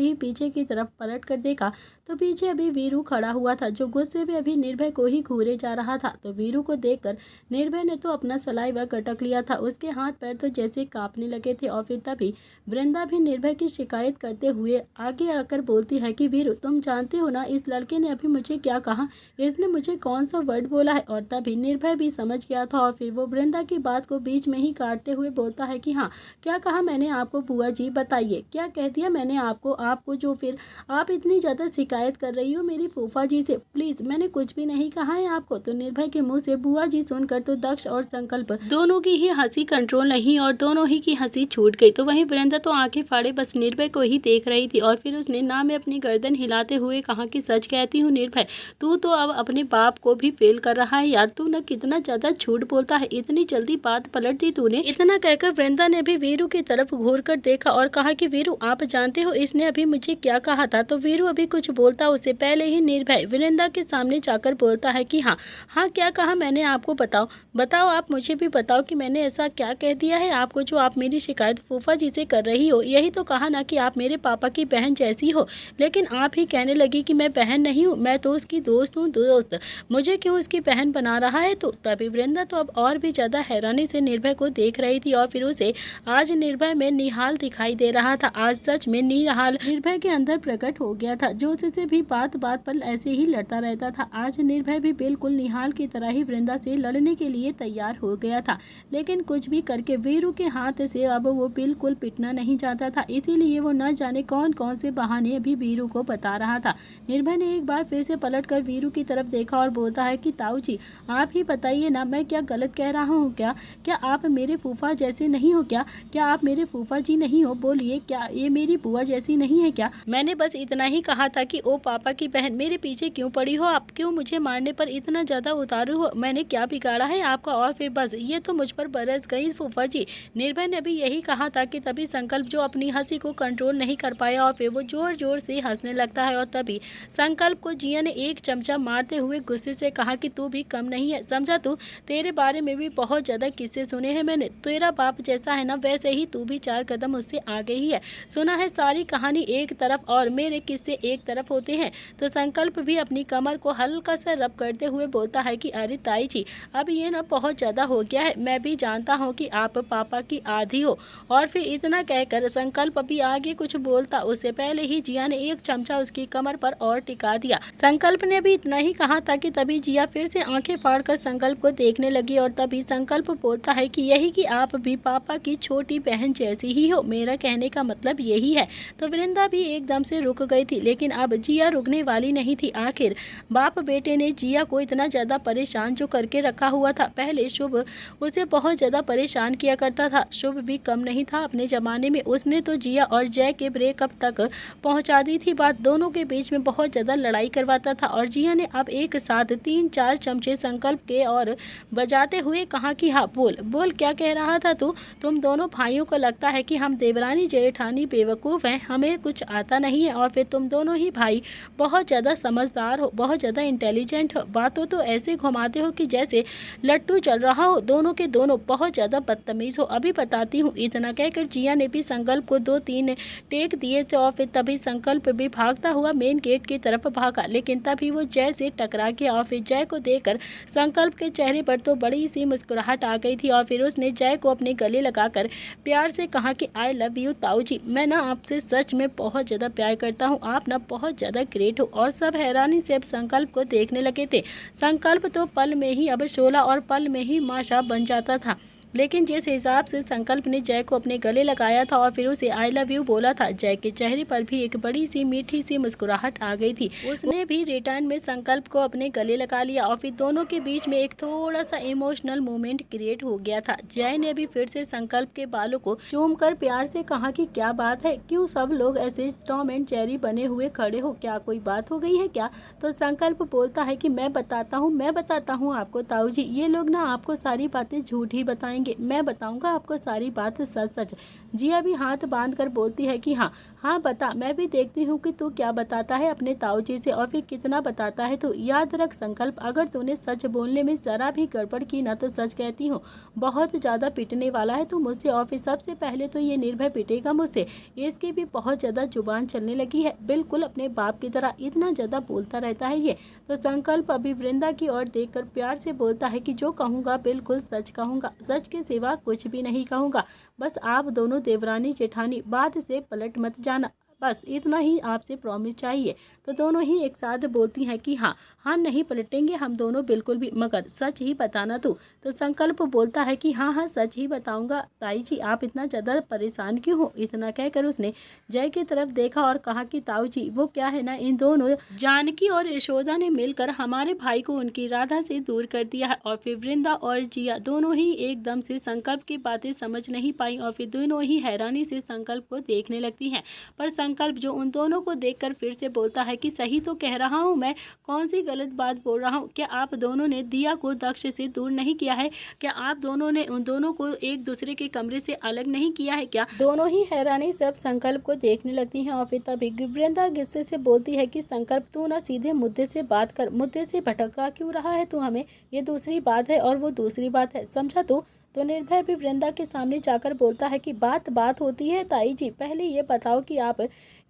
ही पीछे की तरफ पलट कर देखा तो पीछे अभी वीरू खड़ा हुआ था, जो गुस्से में अभी निर्भय को ही घूरे जा रहा था। तो वीरू को देखकर निर्भय ने तो अपना सलाइवा गटक लिया था, उसके हाथ पैर तो जैसे कांपने लगे थे। और फिर तभी वृंदा भी निर्भय की शिकायत करते हुए आगे आकर बोलती है कि वीरू, तुम जानते हो ना इस लड़के ने अभी मुझे क्या कहा, इसने मुझे कौन सा वर्ड बोला है? और तभी निर्भय भी समझ गया था और फिर वो वृंदा की बात को बीच में ही काटते हुए बोलता है कि हाँ, क्या कहा मैंने आपको बुआ जी, बताइए क्या कह दिया मैंने आपको जो फिर आप इतनी ज़्यादा शिकायत कर रही हो मेरी फूफा जी से? प्लीज़, मैंने कुछ भी नहीं कहा है आपको। तो निर्भय के मुंह से बुआ जी सुनकर तो दक्ष और संकल्प दोनों की ही हंसी कंट्रोल नहीं और दोनों ही की हंसी छूट गई। तो वहीं वृंदा तो आंखें फाड़े बस निर्भय को ही देख रही थी और फिर उसने ना में अपनी गर्दन हिलाते हुए कहा कि सच कहती हूँ निर्भय, तू तो अब अपने बाप को भी फेल कर रहा है यार, तू न कितना ज़्यादा झूठ बोलता है, इतनी जल्दी बात पलट दी तूने। इतना कहकर वृंदा ने भी वीरू की तरफ घूर कर देखा और कहा कि वीरू, आप जानते हो इसने अभी मुझे क्या कहा था? तो वीरू अभी कुछ बोलता उससे पहले ही निर्भय वृंदा के सामने जाकर बोलता है कि हाँ हाँ, क्या कहा मैंने आपको, बताओ आप मुझे भी बताओ कि मैंने ऐसा क्या कह दिया है आपको जो आप मेरी शिकायत फूफा जी से कर रही हो? यही तो कहा ना कि आप मेरे पापा की बहन जैसी हो, लेकिन आप ही कहने लगी कि मैं बहन नहीं हूँ, मैं तो उसकी दोस्त हूँ। दोस्त मुझे क्यों उसकी बहन बना रहा है? तो तभी वृंदा तो अब और भी ज़्यादा हैरानी से निर्भय को देख रही थी और फिर उसे आज निर्भय में निहाल दिखाई दे रहा था। आज सच में निहाल निर्भय के अंदर प्रकट हो गया था, जो उसे से भी बात बात पर ऐसे ही लड़ता रहता था। आज निर्भय भी बिल्कुल निहाल की तरह ही वृंदा से लड़ने के लिए तैयार हो गया था, लेकिन कुछ भी करके वीरू के हाथ से अब वो बिल्कुल पिटना नहीं चाहता था। इसीलिए वो न जाने कौन कौन से बहाने अभी वीरू को बता रहा था। निर्भय ने एक बार फिर से पलट कर वीरू की तरफ देखा और बोलता है कि ताऊ जी, आप ही बताइए ना, मैं क्या गलत कह रहा हूँ? क्या आप मेरे फूफा जैसे नहीं हो? क्या आप मेरे फूफा जी नहीं हो? बोलिए, क्या ये मेरी बुआ जैसी नहीं है क्या? मैंने बस इतना ही कहा था कि ओ पापा की बहन, मेरे पीछे क्यों पड़ी हो आप? क्यों मुझे मारने पर इतना ज़्यादा उतारू हो? मैंने क्या बिगाड़ा है आपका? और फिर बस ये तो मुझ पर बरस गई फूफा जी। निर्भय ने भी यही कहा था कि तभी संकल्प जो अपनी हंसी को कंट्रोल नहीं कर पाया और फिर वो जोर जोर से हंसने लगता है। और तभी संकल्प को जिया ने एक चमचा मारते हुए गुस्से से कहा कि तू भी कम नहीं है, समझा तू? तेरे बारे में भी बहुत ज़्यादा किस्से सुने हैं मैंने। तेरा बाप जैसा है ना, वैसे ही तू भी 4 कदम उससे आगे ही है। सुना है सारी कहानी एक तरफ और मेरे किस्से एक तरफ होते हैं। तो संकल्प भी अपनी कमर को हल्का सा रब करते हुए बोलता है कि अरे ताई जी, अब ये ना बहुत ज़्यादा हो गया है। मैं भी जानता हूँ कि आप पापा की आधी हो। और फिर इतना कहकर संकल्प अभी आगे कुछ बोलता उससे पहले ही जिया ने एक चमचा उसकी कमर पर और टिका दिया। संकल्प ने भी इतना ही कहा था कि तभी जिया फिर से आंखें फाड़कर संकल्प को देखने लगी। और तभी संकल्प बोलता है कि यही कि आप भी पापा की छोटी बहन जैसी ही हो, मेरा कहने का मतलब यही है। तो वृंदा भी एकदम से रुक गई थी, लेकिन अब जिया रुकने वाली नहीं थी। आखिर बाप बेटे ने जिया को इतना ज़्यादा परेशान जो करके रखा हुआ था। पहले शुभ उसे बहुत ज़्यादा परेशान किया करता था। शुभ भी कम नहीं था अपने ज़माने में। उसने तो जिया और जय के ब्रेकअप तक पहुंचा दी थी बात। दोनों के बीच में बहुत ज़्यादा लड़ाई करवाता था। और जिया ने अब एक साथ 3-4 चमचे संकल्प के और बजाते हुए कहा कि हाँ बोल बोल, क्या कह रहा था तू? तुम दोनों भाइयों को लगता है कि हम देवरानी जेठानी बेवकूफ़ हैं, हमें कुछ आता नहीं है। और फिर तुम दोनों ही भाई बहुत ज़्यादा समझदार हो, बहुत ज़्यादा इंटेलिजेंट हो। बातों तो ऐसे घुमाते हो कि जैसे लट्टू चल रहा हो। दोनों के दोनों बहुत ज़्यादा बदतमीज़ हो। अभी बताती हूँ। इतना कहकर जिया ने भी संकल्प को 2-3 टेक दिए थे। और फिर तभी संकल्प भी भागता हुआ मेन गेट की तरफ भागा, लेकिन तभी वो जय से टकरा गया। और फिर जय को देखकर संकल्प के चेहरे पर तो बड़ी सी मुस्कुराहट आ गई थी। और फिर उसने जय को अपने गले लगाकर प्यार से कहा कि आई लव यू ताऊ जी, मैं ना आपसे सच में बहुत ज़्यादा प्यार करता हूँ, आप ना बहुत ज़्यादा ग्रेट हो। और सब हैरानी से अब संकल्प को देखने लगे थे। संकल्प तो पल में ही अब शोला और पल में ही माशा बन जाता था। लेकिन जिस हिसाब से संकल्प ने जय को अपने गले लगाया था और फिर उसे आई लव यू बोला था, जय के चेहरे पर भी एक बड़ी सी मीठी सी मुस्कुराहट आ गई थी। उसने भी रिटर्न में संकल्प को अपने गले लगा लिया और फिर दोनों के बीच में एक थोड़ा सा इमोशनल मोमेंट क्रिएट हो गया था। जय ने भी फिर से संकल्प के बालों को चूम कर प्यार से कहा कि क्या बात है, क्यों सब लोग ऐसे टॉम एंड जेरी बने हुए खड़े हो, क्या कोई बात हो गई है क्या? तो संकल्प बोलता है कि मैं बताता हूँ आपको ताऊ जी, ये लोग ना आपको सारी बातें झूठ ही बताएंगे, मैं बताऊंगा आपको सारी बात सच सच। जिया भी हाथ बांध कर बोलती है कि हाँ हाँ बता, मैं भी देखती हूँ कि तू क्या बताता है अपने ताऊ जी से और फिर कितना बताता है तू। याद रख संकल्प, अगर तूने सच बोलने में जरा भी गड़बड़ की ना तो सच कहती हूँ बहुत ज़्यादा पिटने वाला है तू मुझसे। और फिर सबसे पहले तो ये निर्भय पिटेगा मुझसे, इसकी भी बहुत ज़्यादा जुबान चलने लगी है, बिल्कुल अपने बाप की तरह इतना ज़्यादा बोलता रहता है ये। तो संकल्प अभी वृंदा की ओर देखकर प्यार से बोलता है कि जो कहूँगा बिल्कुल सच कहूँगा, सच के सिवा कुछ भी नहीं कहूँगा। बस आप दोनों देवरानी जेठानी बात से पलट मत जाना, बस इतना ही आपसे प्रॉमिस चाहिए। तो दोनों ही एक साथ बोलती हैं कि हाँ हाँ नहीं पलटेंगे हम दोनों बिल्कुल भी, मगर सच ही बताना तू। तो संकल्प बोलता है कि हाँ हाँ सच ही बताऊंगा ताई जी, आप इतना ज़्यादा परेशान क्यों हो? इतना कहकर उसने जय की तरफ देखा और कहा कि ताऊ जी वो क्या है ना, इन दोनों जानकी और यशोदा ने मिलकर हमारे भाई को उनकी राधा से दूर कर दिया है। और फिर वृंदा और जिया दोनों ही एकदम से संकल्प की बातें समझ नहीं पाई और फिर दोनों ही हैरानी से संकल्प को देखने लगती हैं। पर संकल्प जो उन दोनों को देखकर फिर से बोलता है कि सही तो कह रहा हूँ मैं, कौन सी गलत बात बोल रहा हूँ? क्या आप दोनों ने दिया को दक्ष से दूर नहीं किया है? क्या आप दोनों ने उन दोनों को एक दूसरे के कमरे से अलग नहीं किया है क्या? दोनों ही हैरानी से अब संकल्प को देखने लगती हैं। और फिर तभी वृंदा गुस्से से बोलती है कि संकल्प तू ना सीधे मुद्दे से बात कर, मुद्दे से भटका क्यों रहा है तू हमें? ये दूसरी बात है और वो दूसरी बात है, समझा तू? तो निर्भय भी वृंदा के सामने जाकर बोलता है कि बात बात होती है ताई जी, पहले ये बताओ कि आप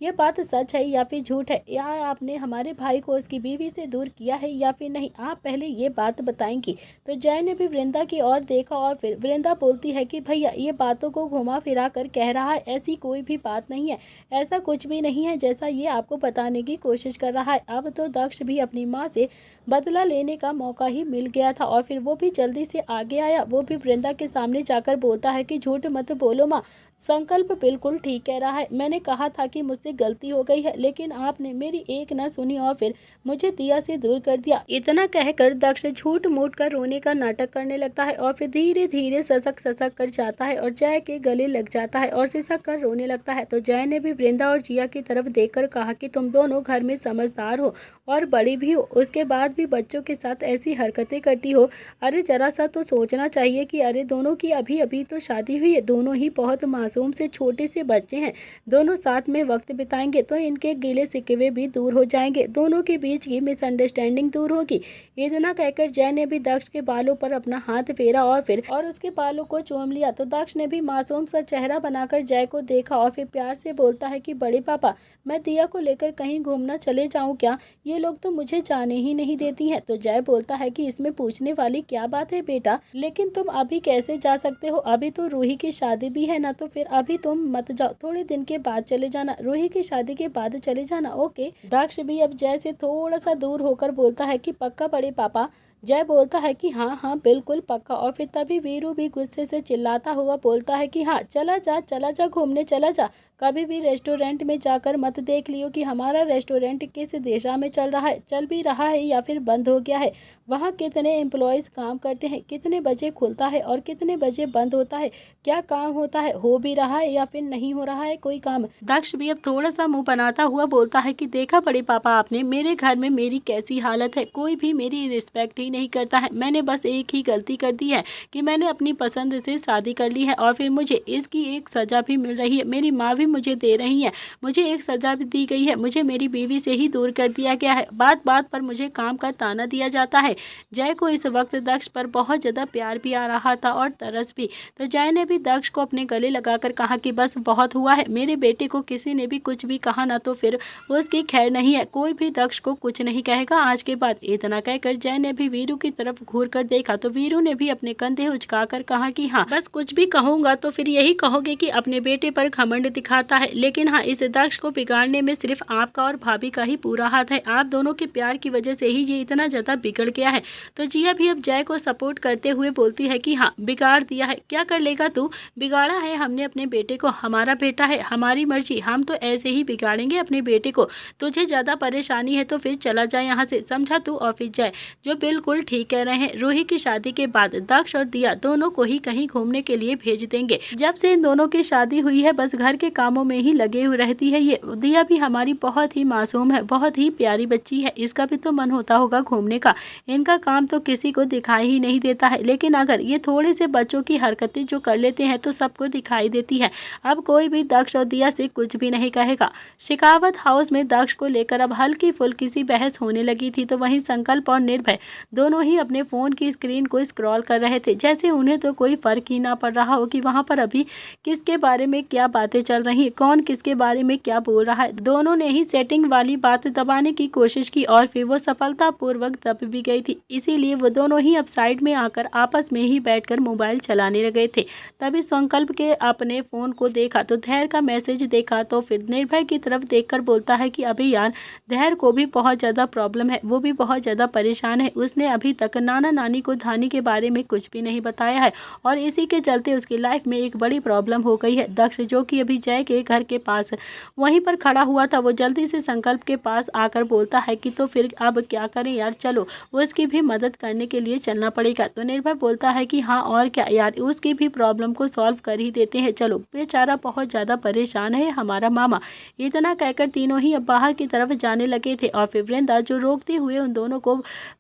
ये बात सच है या फिर झूठ है, या आपने हमारे भाई को उसकी बीवी से दूर किया है या फिर नहीं, आप पहले ये बात बताएंगी। तो जय ने भी वृंदा की ओर देखा और फिर वृंदा बोलती है कि भैया ये बातों को घुमा फिरा कर कह रहा है, ऐसी कोई भी बात नहीं है, ऐसा कुछ भी नहीं है जैसा ये आपको बताने की कोशिश कर रहा है। अब तो दक्ष भी अपनी माँ से बदला लेने का मौका ही मिल गया था और फिर वो भी जल्दी से आगे आया। वो भी वृंदा के सामने जाकर बोलता है कि झूठ मत बोलो माँ, संकल्प बिल्कुल ठीक कह रहा है, मैंने कहा था कि मुझसे गलती हो गई है, लेकिन आपने मेरी एक न सुनी और फिर मुझे दिया से दूर कर दिया। इतना कहकर दक्ष झूठ मूठ कर रोने का नाटक करने लगता है और फिर धीरे धीरे ससक ससक कर जाता है और जय के गले लग जाता है और सिसक कर रोने लगता है। तो जय ने भी वृंदा और जिया की तरफ देखकर कहा कि तुम दोनों घर में समझदार हो और बड़ी भी हो, उसके बाद भी बच्चों के साथ ऐसी हरकतें करती हो। अरे जरा सा तो सोचना चाहिए कि अरे दोनों की अभी अभी तो शादी हुई है, दोनों ही बहुत मासूम से छोटे से बच्चे हैं, दोनों साथ में वक्त बिताएंगे तो इनके गिले शिकवे भी दूर हो जाएंगे, दोनों के बीच की मिसअंडरस्टैंडिंग दूर होगी। इतना कहकर जय ने भी दक्ष के बालों पर अपना हाथ फेरा और उसके बालों को चूम लिया। तो दक्ष ने भी मासूम सा चेहरा बनाकर जय को देखा और फिर प्यार से बोलता है कि बड़े पापा, मैं दिया को लेकर कहीं घूमना चले जाऊं क्या, ये लोग तो मुझे जाने ही नहीं देती हैं। तो जय बोलता है कि इसमें पूछने वाली क्या बात है बेटा, लेकिन तुम अभी कैसे जा सकते हो, अभी तो रूही की शादी भी है ना, तो फिर अभी तुम मत जाओ, थोड़े दिन के बाद चले जाना, रूही की शादी के बाद चले जाना, ओके। दक्ष भी अब जय से थोड़ा सा दूर होकर बोलता है कि पक्का बड़े पापा। जय बोलता है कि हाँ हाँ बिल्कुल पक्का। और फिर तभी वीरू भी गुस्से से चिल्लाता हुआ बोलता है कि हाँ चला जा घूमने चला जा, कभी भी रेस्टोरेंट में जाकर मत देख लियो कि हमारा रेस्टोरेंट किस दिशा में चल रहा है, चल भी रहा है या फिर बंद हो गया है, वहाँ कितने एम्प्लॉयज़ काम करते हैं, कितने बजे खुलता है और कितने बजे बंद होता है, क्या काम होता है, हो भी रहा है या फिर नहीं हो रहा है कोई काम। दक्ष भी अब थोड़ा सा मुंह बनाता हुआ बोलता है कि देखा बड़े पापा आपने, मेरे घर में मेरी कैसी हालत है, कोई भी मेरी रिस्पेक्ट ही नहीं करता है, मैंने बस एक ही गलती कर दी है कि मैंने अपनी पसंद से शादी कर ली है और फिर मुझे इसकी एक सज़ा भी मिल रही है, मेरी माँ भी मुझे दे रही है, मुझे एक सज़ा भी दी गई है, मुझे मेरी बीवी से ही दूर कर दिया गया है, बात बात पर मुझे काम का ताना दिया जाता है। जय को इस वक्त दक्ष पर बहुत ज़्यादा प्यार भी आ रहा था और तरस भी। तो जय ने भी दक्ष को अपने गले लगाकर कहा कि बस बहुत हुआ है, मेरे बेटे को किसी ने भी कुछ भी कहा ना तो फिर उसकी खैर नहीं है, कोई भी दक्ष को कुछ नहीं कहेगा आज के बाद। इतना कहकर जय ने भी वीरू की तरफ घूर कर देखा तो वीरू ने भी अपने कंधे उचकाकर कहा कि हाँ बस कुछ भी कहूँगा तो फिर यही कहोगे कि अपने बेटे पर घमंड दिखाता है, लेकिन हाँ इस दक्ष को बिगाड़ने में सिर्फ आपका और भाभी का ही पूरा हाथ है, आप दोनों के प्यार की वजह से ही ये इतना ज़्यादा बिगड़ गया है। तो जिया भी अब जय को सपोर्ट करते हुए बोलती है कि हाँ बिगाड़ दिया है, क्या कर लेगा तू, बिगाड़ा है हमने अपने बेटे को, हमारा बेटा है, हमारी मर्जी, हम तो ऐसे ही बिगाड़ेंगे अपने बेटे को, तुझे ज़्यादा परेशानी है तो फिर चला जाए यहाँ से, समझा तू। और फिर जय जो बिल्कुल ठीक कह रहे हैं, रूही की शादी के बाद दक्ष और दिया दोनों को ही कहीं घूमने के लिए भेज देंगे। जब से इन दोनों की शादी हुई है बस घर के कामों में ही लगे हुए रहती है ये। दिया भी हमारी बहुत ही मासूम है, बहुत ही प्यारी बच्ची है, इसका भी तो मन होता होगा घूमने का, इनका काम तो किसी को दिखाई ही नहीं देता है, लेकिन अगर ये थोड़े से बच्चों की हरकतें जो कर लेते हैं तो सबको दिखाई देती है। अब कोई भी दक्ष और दिया से कुछ भी नहीं कहेगा। शेखावत हाउस में दक्ष को लेकर अब हल्की फुल्की सी बहस होने लगी थी, तो वहीं संकल्प और निर्भय दोनों ही अपने फ़ोन की स्क्रीन को स्क्रॉल कर रहे थे, जैसे उन्हें तो कोई फ़र्क ही ना पड़ रहा हो कि वहाँ पर अभी किसके बारे में क्या बातें चल रही हैं, कौन किसके बारे में क्या बोल रहा है। दोनों ने ही सेटिंग वाली बात दबाने की कोशिश की और फिर वो सफलतापूर्वक दब भी गई थी, इसीलिए वो दोनों ही अब साइड में आकर आपस में ही बैठकर मोबाइल चलाने लगे थे। तभी संकल्प के अपने फ़ोन को देखा तो धैर्य का मैसेज देखा, तो फिर निर्भय की तरफ देखकर बोलता है कि अभी यार धैर्य को भी बहुत ज़्यादा प्रॉब्लम है, वो भी बहुत ज़्यादा परेशान है, उसने अभी तक नाना नानी को धानी के बारे में कुछ भी नहीं बताया है और इसी के चलते उसकी लाइफ में एक बड़ी प्रॉब्लम हो गई है। दक्ष जो कि अभी जय के घर के पास वहीं पर खड़ा हुआ था, वो जल्दी से संकल्प के पास आकर बोलता है कि तो फिर अब क्या करें यार, चलो उसकी भी मदद करने के लिए चलना पड़ेगा। तो निर्भय बोलता है कि हाँ और क्या यार, उसकी भी प्रॉब्लम को सॉल्व कर ही देते हैं, चलो, बेचारा बहुत ज़्यादा परेशान है हमारा मामा। इतना कहकर तीनों ही अब बाहर की तरफ जाने लगे थे और फिर वृंदा जो रोकते हुए उन दोनों को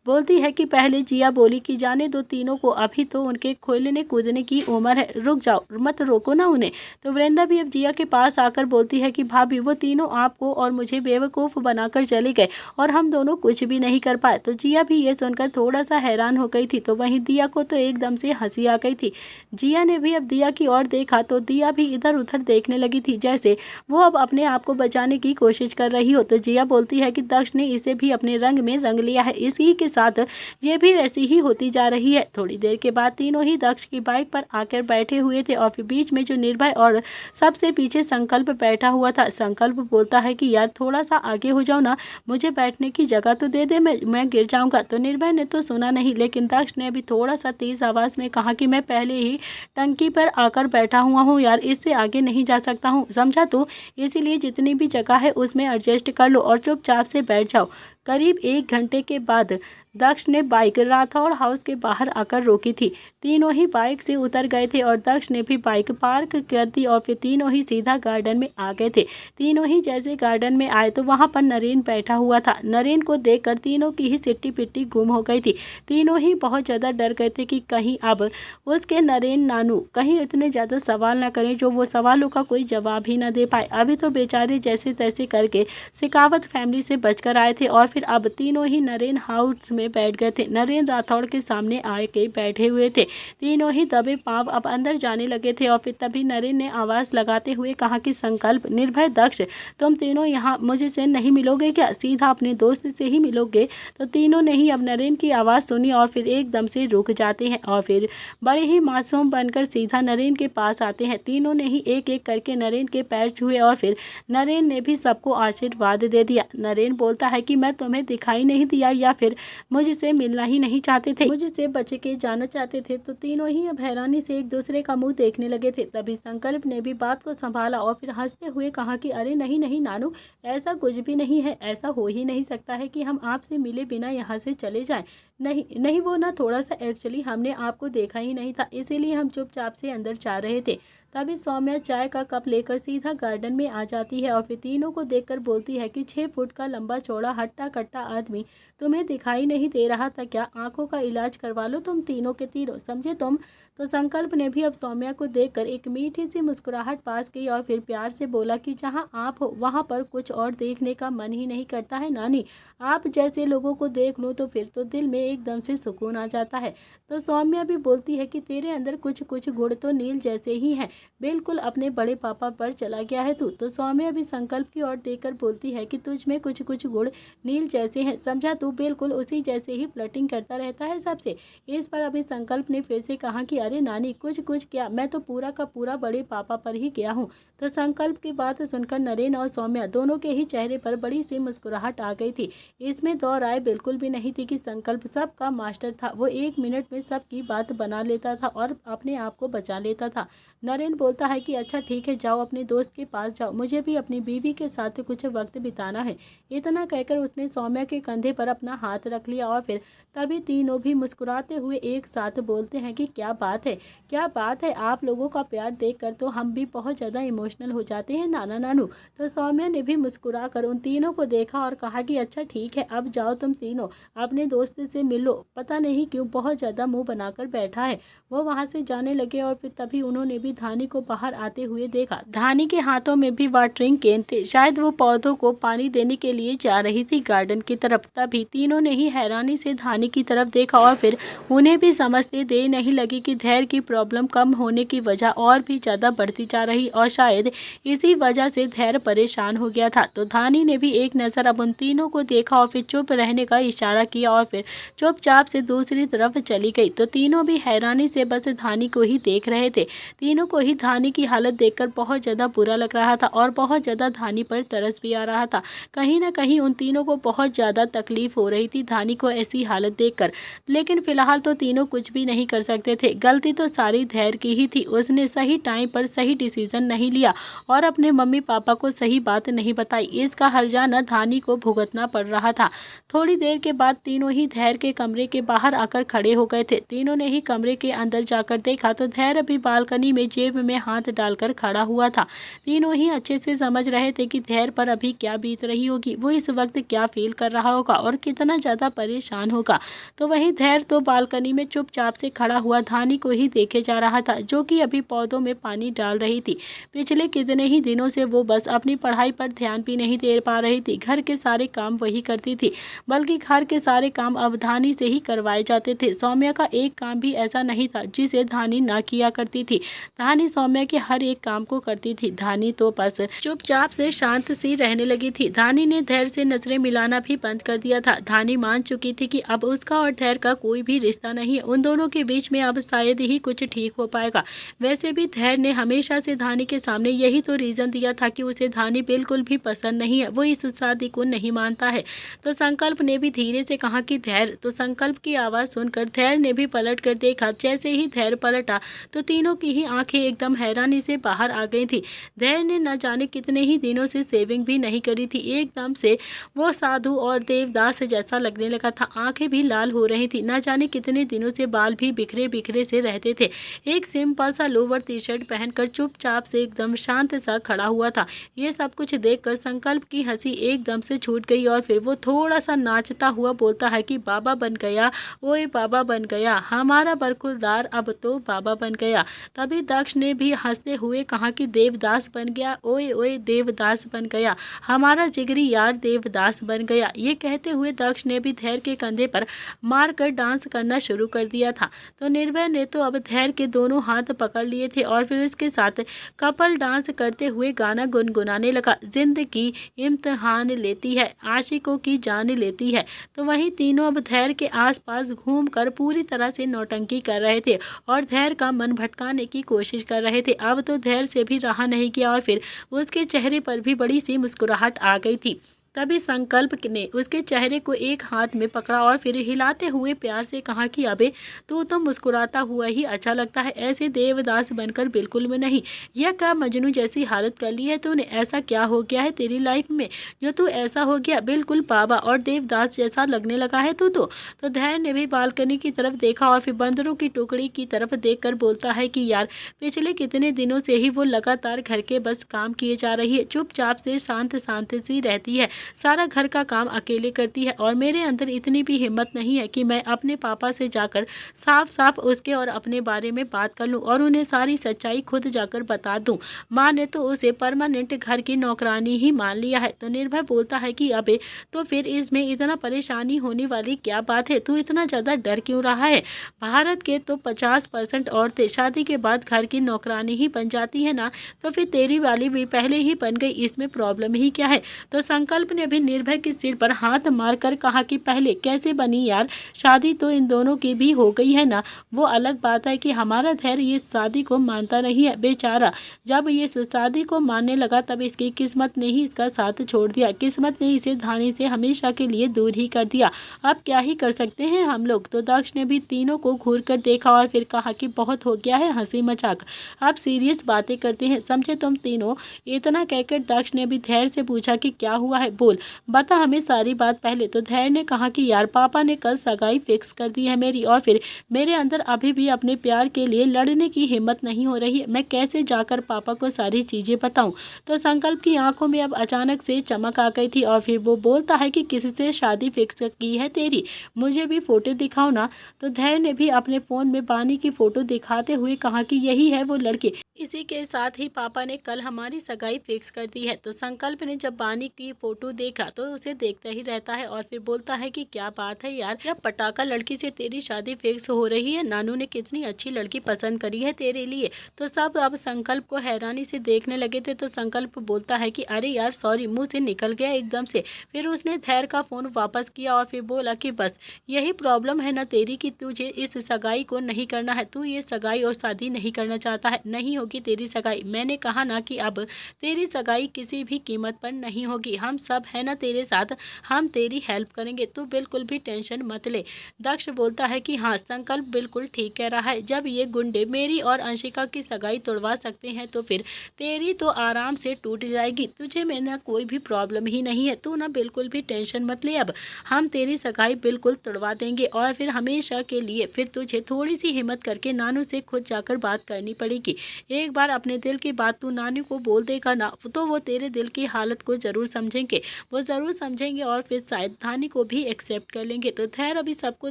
बोलती है कि पहले जिया बोली कि जाने दो तीनों को, अभी तो उनके खेलने कूदने की उम्र है, रुक जाओ, मत रोको ना उन्हें। तो वृंदा भी अब जिया के पास आकर बोलती है कि भाभी वो तीनों आपको और मुझे बेवकूफ़ बनाकर चले गए और हम दोनों कुछ भी नहीं कर पाए। तो जिया भी ये सुनकर थोड़ा सा हैरान हो गई थी। तो वहीं दिया को तो एकदम से हंसी आ गई थी। जिया ने भी अब दिया की ओर देखा तो दिया भी इधर उधर देखने लगी थी, जैसे वो अब अपने आप को बचाने की कोशिश कर रही हो। तो जिया बोलती है कि दक्ष ने इसे भी अपने रंग में रंग लिया है, इसी के साथ ये भी वैसी ही होती जा रही है। थोड़ी देर के बाद तीनों ही दक्ष की बाइक पर आकर बैठे हुए थे और फिर बीच में जो निर्भय और सबसे पीछे संकल्प बैठा हुआ था। संकल्प बोलता है कि यार थोड़ा सा आगे हो जाओ ना, मुझे बैठने की जगह तो दे दे, मैं गिर जाऊंगा। तो निर्भय ने तो सुना नहीं, लेकिन दक्ष ने भी थोड़ा सा तेज आवाज में कहा कि मैं पहले ही टंकी पर आकर बैठा हुआ हूँ यार, इससे आगे नहीं जा सकता हूँ, समझा तू? इसीलिए जितनी भी जगह है उसमें एडजस्ट कर लो और चुपचाप से बैठ जाओ। करीब 1 घंटे के बाद दक्ष ने बाइक राठौड़ हाउस के बाहर आकर रोकी थी। तीनों ही बाइक से उतर गए थे और दक्ष ने भी बाइक पार्क कर दी और फिर तीनों ही सीधा गार्डन में आ गए थे। तीनों ही जैसे गार्डन में आए तो वहां पर नरेन बैठा हुआ था। नरेन को देखकर तीनों की ही सिट्टी पिट्टी गुम हो गई थी। तीनों ही बहुत ज़्यादा डर गए थे कि कहीं अब उसके नरेन नानू कहीं इतने ज़्यादा सवाल ना करें जो वो सवालों का कोई जवाब ही ना दे पाए। अभी तो बेचारे जैसे तैसे करके शेखावत फैमिली से बचकर आए थे और फिर अब तीनों ही नरेन हाउस में बैठ गए थे। नरेन राठौड़ के सामने आके बैठे हुए थे। तीनों ही दबे पांव अब अंदर जाने लगे थे और फिर तभी नरेन ने आवाज़ लगाते हुए कहा कि संकल्प, निर्भय, दक्ष, तुम तीनों यहाँ मुझसे नहीं मिलोगे क्या? सीधा अपने दोस्त से ही मिलोगे? तो तीनों ने ही अब नरेन की आवाज़ सुनी और फिर एकदम से रुक जाते हैं और फिर बड़े ही मासूम बनकर सीधा नरेन के पास आते हैं। तीनों ने ही एक एक करके नरेन के पैर छुए और फिर नरेन ने भी सबको आशीर्वाद दे दिया। नरेन बोलता है कि मैं तुम्हें दिखाई नहीं दिया या फिर मुझसे मिलना ही नहीं चाहते थे, मुझसे बच के जाना चाहते थे? तो तीनों ही अब हैरानी से एक दूसरे का मुंह देखने लगे थे। तभी संकल्प ने भी बात को संभाला और फिर हंसते हुए कहा कि अरे नहीं नहीं नानू, ऐसा कुछ भी नहीं है, ऐसा हो ही नहीं सकता है कि हम आपसे मिले बिना यहाँ से चले जाएं। नहीं नहीं, वो ना थोड़ा सा एक्चुअली हमने आपको देखा ही नहीं था, इसीलिए हम चुपचाप से अंदर जा रहे थे। तभी सौम्या चाय का कप लेकर सीधा गार्डन में आ जाती है और फिर तीनों को देखकर बोलती है कि 6 फुट का लंबा चौड़ा हट्टा कट्टा आदमी तुम्हें दिखाई नहीं दे रहा था क्या? आंखों का इलाज करवा लो तुम तीनों के तीनों, समझे तुम? तो संकल्प ने भी अब सौम्या को देखकर एक मीठी सी मुस्कुराहट पास की और फिर प्यार से बोला कि जहाँ आप हो वहाँ पर कुछ और देखने का मन ही नहीं करता है नानी। आप जैसे लोगों को देख लो तो फिर तो दिल में एकदम से सुकून आ जाता है। तो सौम्या भी बोलती है कि तेरे अंदर कुछ कुछ गुण तो नील जैसे ही हैं, बिल्कुल अपने बड़े पापा पर चला गया है तू। तो सौम्या भी संकल्प की ओर देखकर बोलती है कि तुझ में कुछ कुछ गुण नील जैसे हैं, समझा तू? बिल्कुल उसी जैसे ही फ्लर्टिंग करता रहता है सबसे। इस पर अभी संकल्प ने फिर से कहा कि अरे नानी, कुछ कुछ क्या, मैं तो पूरा का पूरा बड़े पापा पर ही गया हूँ। तो संकल्प की बात सुनकर नरेन और सौम्या दोनों के ही चेहरे पर बड़ी सी मुस्कुराहट आ गई थी। इसमें दो राय बिल्कुल भी नहीं थी कि संकल्प सबका मास्टर था। वो 1 मिनट में सबकी बात बना लेता था और अपने आप को बचा लेता था। नरेन बोलता है कि अच्छा ठीक है, जाओ अपने दोस्त के पास जाओ, मुझे भी अपनी बीवी के साथ कुछ वक्त बिताना है। इतना कहकर उसने सौम्या के कंधे पर अपना हाथ रख लिया और फिर तभी तीनों भी मुस्कुराते हुए एक साथ बोलते हैं कि क्या बात है, क्या बात है, आप लोगों का प्यार देखकर तो हम भी बहुत ज़्यादा इमोशनल हो जाते हैं नाना नानू। तो सौम्या ने भी मुस्कुरा कर उन तीनों को देखा और कहा कि अच्छा ठीक है, अब जाओ तुम तीनों अपने दोस्त से मिलो, पता नहीं क्यों बहुत ज़्यादा मुंह बनाकर बैठा है। वो वहाँ से जाने लगे और फिर तभी उन्होंने भी धानी को बाहर आते हुए देखा। धानी के हाथों में भी वाटरिंग कैन थे, शायद वो पौधों को पानी देने के लिए जा रही थी गार्डन की तरफ। तभी तीनों ने ही हैरानी से धानी की तरफ देखा और फिर उन्हें भी समझते देर नहीं लगी कि धैर्य की प्रॉब्लम कम होने की वजह और भी ज़्यादा बढ़ती जा रही और शायद इसी वजह से धैर्य परेशान हो गया था। तो धानी ने भी एक नज़र अब उन तीनों को देखा और फिर चुप रहने का इशारा किया और फिर चुपचाप से दूसरी तरफ चली गई। तो तीनों भी हैरानी से बस धानी को ही देख रहे थे। तीनों को ही धानी की हालत देखकर बहुत ज़्यादा बुरा लग रहा था और बहुत ज़्यादा धानी पर तरस भी आ रहा था। कहीं ना कहीं उन तीनों को बहुत ज़्यादा तकलीफ हो रही थी धानी को ऐसी हालत देखकर, लेकिन फिलहाल तो तीनों कुछ भी नहीं कर सकते थे। गलती तो सारी धैर्य की ही थी, उसने सही टाइम पर सही डिसीजन नहीं लिया और अपने मम्मी पापा को सही बात नहीं बताई। इसका हर्जाना धानी को भुगतना पड़ रहा था। थोड़ी देर के बाद तीनों ही धैर्य के कमरे के बाहर आकर खड़े हो गए थे। तीनों ने ही कमरे के अंदर जाकर देखा तो धैर्य अभी बालकनी में जेब जेब में हाथ डालकर खड़ा हुआ था। तीनों ही अच्छे से समझ रहे थे कि धैर्य पर अभी क्या बीत रही होगी, वो इस वक्त क्या फील कर रहा होगा और कितना ज़्यादा परेशान होगा। तो वहीं धैर्य तो बालकनी में चुपचाप से खड़ा हुआ धानी को ही देखे जा रहा था, जो कि अभी पौधों में पानी डाल रही थी। पिछले कितने ही दिनों से वो बस अपनी पढ़ाई पर ध्यान भी नहीं दे पा रही थी। घर के सारे काम वही करती थी, बल्कि घर के सारे काम अब धानी से ही करवाए जाते थे। सौम्या का एक काम भी ऐसा नहीं था जिसे धानी ना किया करती थी। धानी सौम्या के हर एक काम को करती थी। धानी तो बस चुपचाप से शांत सी रहने लगी थी। धानी ने धैर्य से नजरें मिलाना भी बंद कर दिया था। धानी मान चुकी थी कि अब उसका और धैर्य का कोई भी रिश्ता नहीं है। उन दोनों के बीच में अब शायद ही कुछ ठीक हो पाएगा। वैसे भी धैर्य ने हमेशा से धानी के सामने यही तो रीजन दिया था कि उसे धानी बिल्कुल भी पसंद नहीं है, वो इस शादी को नहीं मानता है। तो संकल्प ने भी धीरे से कहा कि धैर्य। तो संकल्प की आवाज़ सुनकर धैर्य ने भी पलट कर देखा। जैसे ही धैर्य पलटा तो तीनों की ही आंखें एकदम हैरानी से बाहर आ गई थी। धैर्य ने न जाने कितने ही दिनों से सेविंग भी नहीं करी थी। एकदम से वो साधु और देवदास जैसा लगने लगा था। आंखें भी लाल हो रही थी। न जाने कितने दिनों से बाल भी बिखरे बिखरे से रहते थे। एक सिंपल सा लोअर टी शर्ट पहनकर चुपचाप से एकदम शांत सा खड़ा हुआ था। ये सब कुछ देखकर संकल्प की हंसी एकदम से छूट गई और फिर वो थोड़ा सा नाचता हुआ बोलता है कि बाबा बन गया, ओए बाबा बन गया, हमारा बरखुरदार अब तो बाबा बन गया। तभी दक्ष ने भी हंसते हुए कहा कि देवदास बन गया, ओए ओए देवदास बन गया, हमारा जिगरी यार देवदास बन गया। ये कहते हुए दक्ष ने भी धैर्य के कंधे पर मारकर डांस करना शुरू कर दिया था। तो निर्भय ने तो अब धैर्य के दोनों हाथ पकड़ लिए थे और फिर उसके साथ कपल डांस करते हुए गाना गुनगुनाने लगा। जिंदगी इम्तिहान लेती है, आशिकों की जान लेती है। तो वहीं तीनों अब धैर्य के आसपास घूमकर पूरी तरह से नौटंकी कर रहे थे और धैर्य का मन भटकाने की कोशिश कर रहे थे। अब तो धैर्य से भी रहा नहीं गया और फिर उसके चेहरे पर भी बड़ी सी मुस्कुराहट आ गई थी। तभी संकल्प ने उसके चेहरे को एक हाथ में पकड़ा और फिर हिलाते हुए प्यार से कहा कि अबे तू तो मुस्कुराता हुआ ही अच्छा लगता है, ऐसे देवदास बनकर बिल्कुल भी नहीं। यह क्या मजनू जैसी हालत कर ली है तूने? ऐसा क्या हो गया है तेरी लाइफ में जो तू ऐसा हो गया, बिल्कुल बाबा और देवदास जैसा लगने लगा है तू तो धैर्य ने भी बालकनी की तरफ देखा और फिर बंदरों की टुकड़ी की तरफ देखकर बोलता है कि यार पिछले कितने दिनों से ही वो लगातार घर के बस काम किए जा रही है, चुपचाप से शांत शांत सी रहती है, सारा घर का काम अकेले करती है और मेरे अंदर इतनी भी हिम्मत नहीं है कि मैं अपने पापा से जाकर साफ साफ उसके और अपने बारे में बात कर लूं और उन्हें सारी सच्चाई खुद जाकर बता दूं। माँ ने तो उसे परमानेंट घर की नौकरानी ही मान लिया है। तो निर्भय बोलता है कि अबे तो फिर इसमें इतना परेशानी होने वाली क्या बात है, तू इतना ज़्यादा डर क्यों रहा है? भारत के तो 50% औरतें शादी के बाद घर की नौकरानी ही बन जाती है ना, तो फिर तेरी वाली भी पहले ही बन गई, इसमें प्रॉब्लम ही क्या है? तो संकल्प ने भी निर्भय के सिर पर हाथ मारकर कहा कि पहले कैसे बनी यार, शादी तो इन दोनों की भी हो गई है ना। वो अलग बात है कि हमारा धैर्य ये शादी को मानता नहीं है बेचारा। जब ये शादी को मानने लगा तब इसकी किस्मत ने ही इसका साथ छोड़ दिया, किस्मत ने इसे धानी से हमेशा के लिए दूर ही कर दिया। अब क्या ही कर सकते हैं हम लोग। तो दक्ष ने भी तीनों को घूर कर देखा और फिर कहा कि बहुत हो गया है हंसी मजाक, अब सीरियस बातें करते हैं, समझे तुम तीनों। इतना कहकर दक्ष ने भी धैर्य से पूछा कि क्या हुआ है, बोल बता हमें सारी बात पहले। तो धैर्य ने कहा कि यार पापा ने कल सगाई फिक्स कर दी है मेरी और फिर मेरे अंदर अभी भी अपने प्यार के लिए लड़ने की हिम्मत नहीं हो रही है, मैं कैसे जाकर पापा को सारी चीज़ें बताऊं। तो संकल्प की आंखों में अब अचानक से चमक आ गई थी और फिर वो बोलता है कि किससे शादी फिक्स की है तेरी, मुझे भी फोटो दिखाओ ना। तो धैर्य ने भी अपने फ़ोन में बानी की फ़ोटो दिखाते हुए कहा कि यही है वो लड़के, इसी के साथ ही पापा ने कल हमारी सगाई फिक्स कर दी है। तो संकल्प ने जब बानी की फ़ोटो देखा तो उसे देखता ही रहता है और फिर बोलता है कि क्या बात है यार, क्या पटाखा लड़की से तेरी शादी फिक्स हो रही है, नानू ने कितनी अच्छी लड़की पसंद करी है तेरे लिए। तो सब अब संकल्प को हैरानी से देखने लगे थे। तो संकल्प बोलता है कि अरे यार सॉरी, मुँह से निकल गया एकदम से। फिर उसने धैर्य का फ़ोन वापस किया और फिर बोला कि बस यही प्रॉब्लम है ना तेरी कि तुझे इस सगाई को नहीं करना है, तू ये सगाई और शादी नहीं करना चाहता है, नहीं होगी तेरी सगाई। मैंने कहा ना कि अब तेरी सगाई किसी भी कीमत पर नहीं होगी, हम सब सब है ना तेरे साथ, हम तेरी हेल्प करेंगे, तू बिल्कुल भी टेंशन मत ले। दक्ष बोलता है कि हाँ, संकल्प बिल्कुल ठीक कह रहा है। जब ये गुंडे मेरी और अंशिका की सगाई तोड़वा सकते हैं तो फिर तेरी तो आराम से टूट जाएगी। तुझे में ना कोई भी प्रॉब्लम ही नहीं है, तू ना बिल्कुल भी टेंशन मत ले। अब हम तेरी सगाई बिल्कुल तोड़वा देंगे और फिर हमेशा के लिए। फिर तुझे थोड़ी सी हिम्मत करके नानू से खुद जाकर बात करनी पड़ेगी। एक बार अपने दिल की बात तू नानू को बोल देगा ना, तो वो तेरे दिल की हालत को ज़रूर समझेंगे, वो ज़रूर समझेंगे और फिर शायद धानी को भी एक्सेप्ट कर लेंगे। तो धैर्य अभी सबको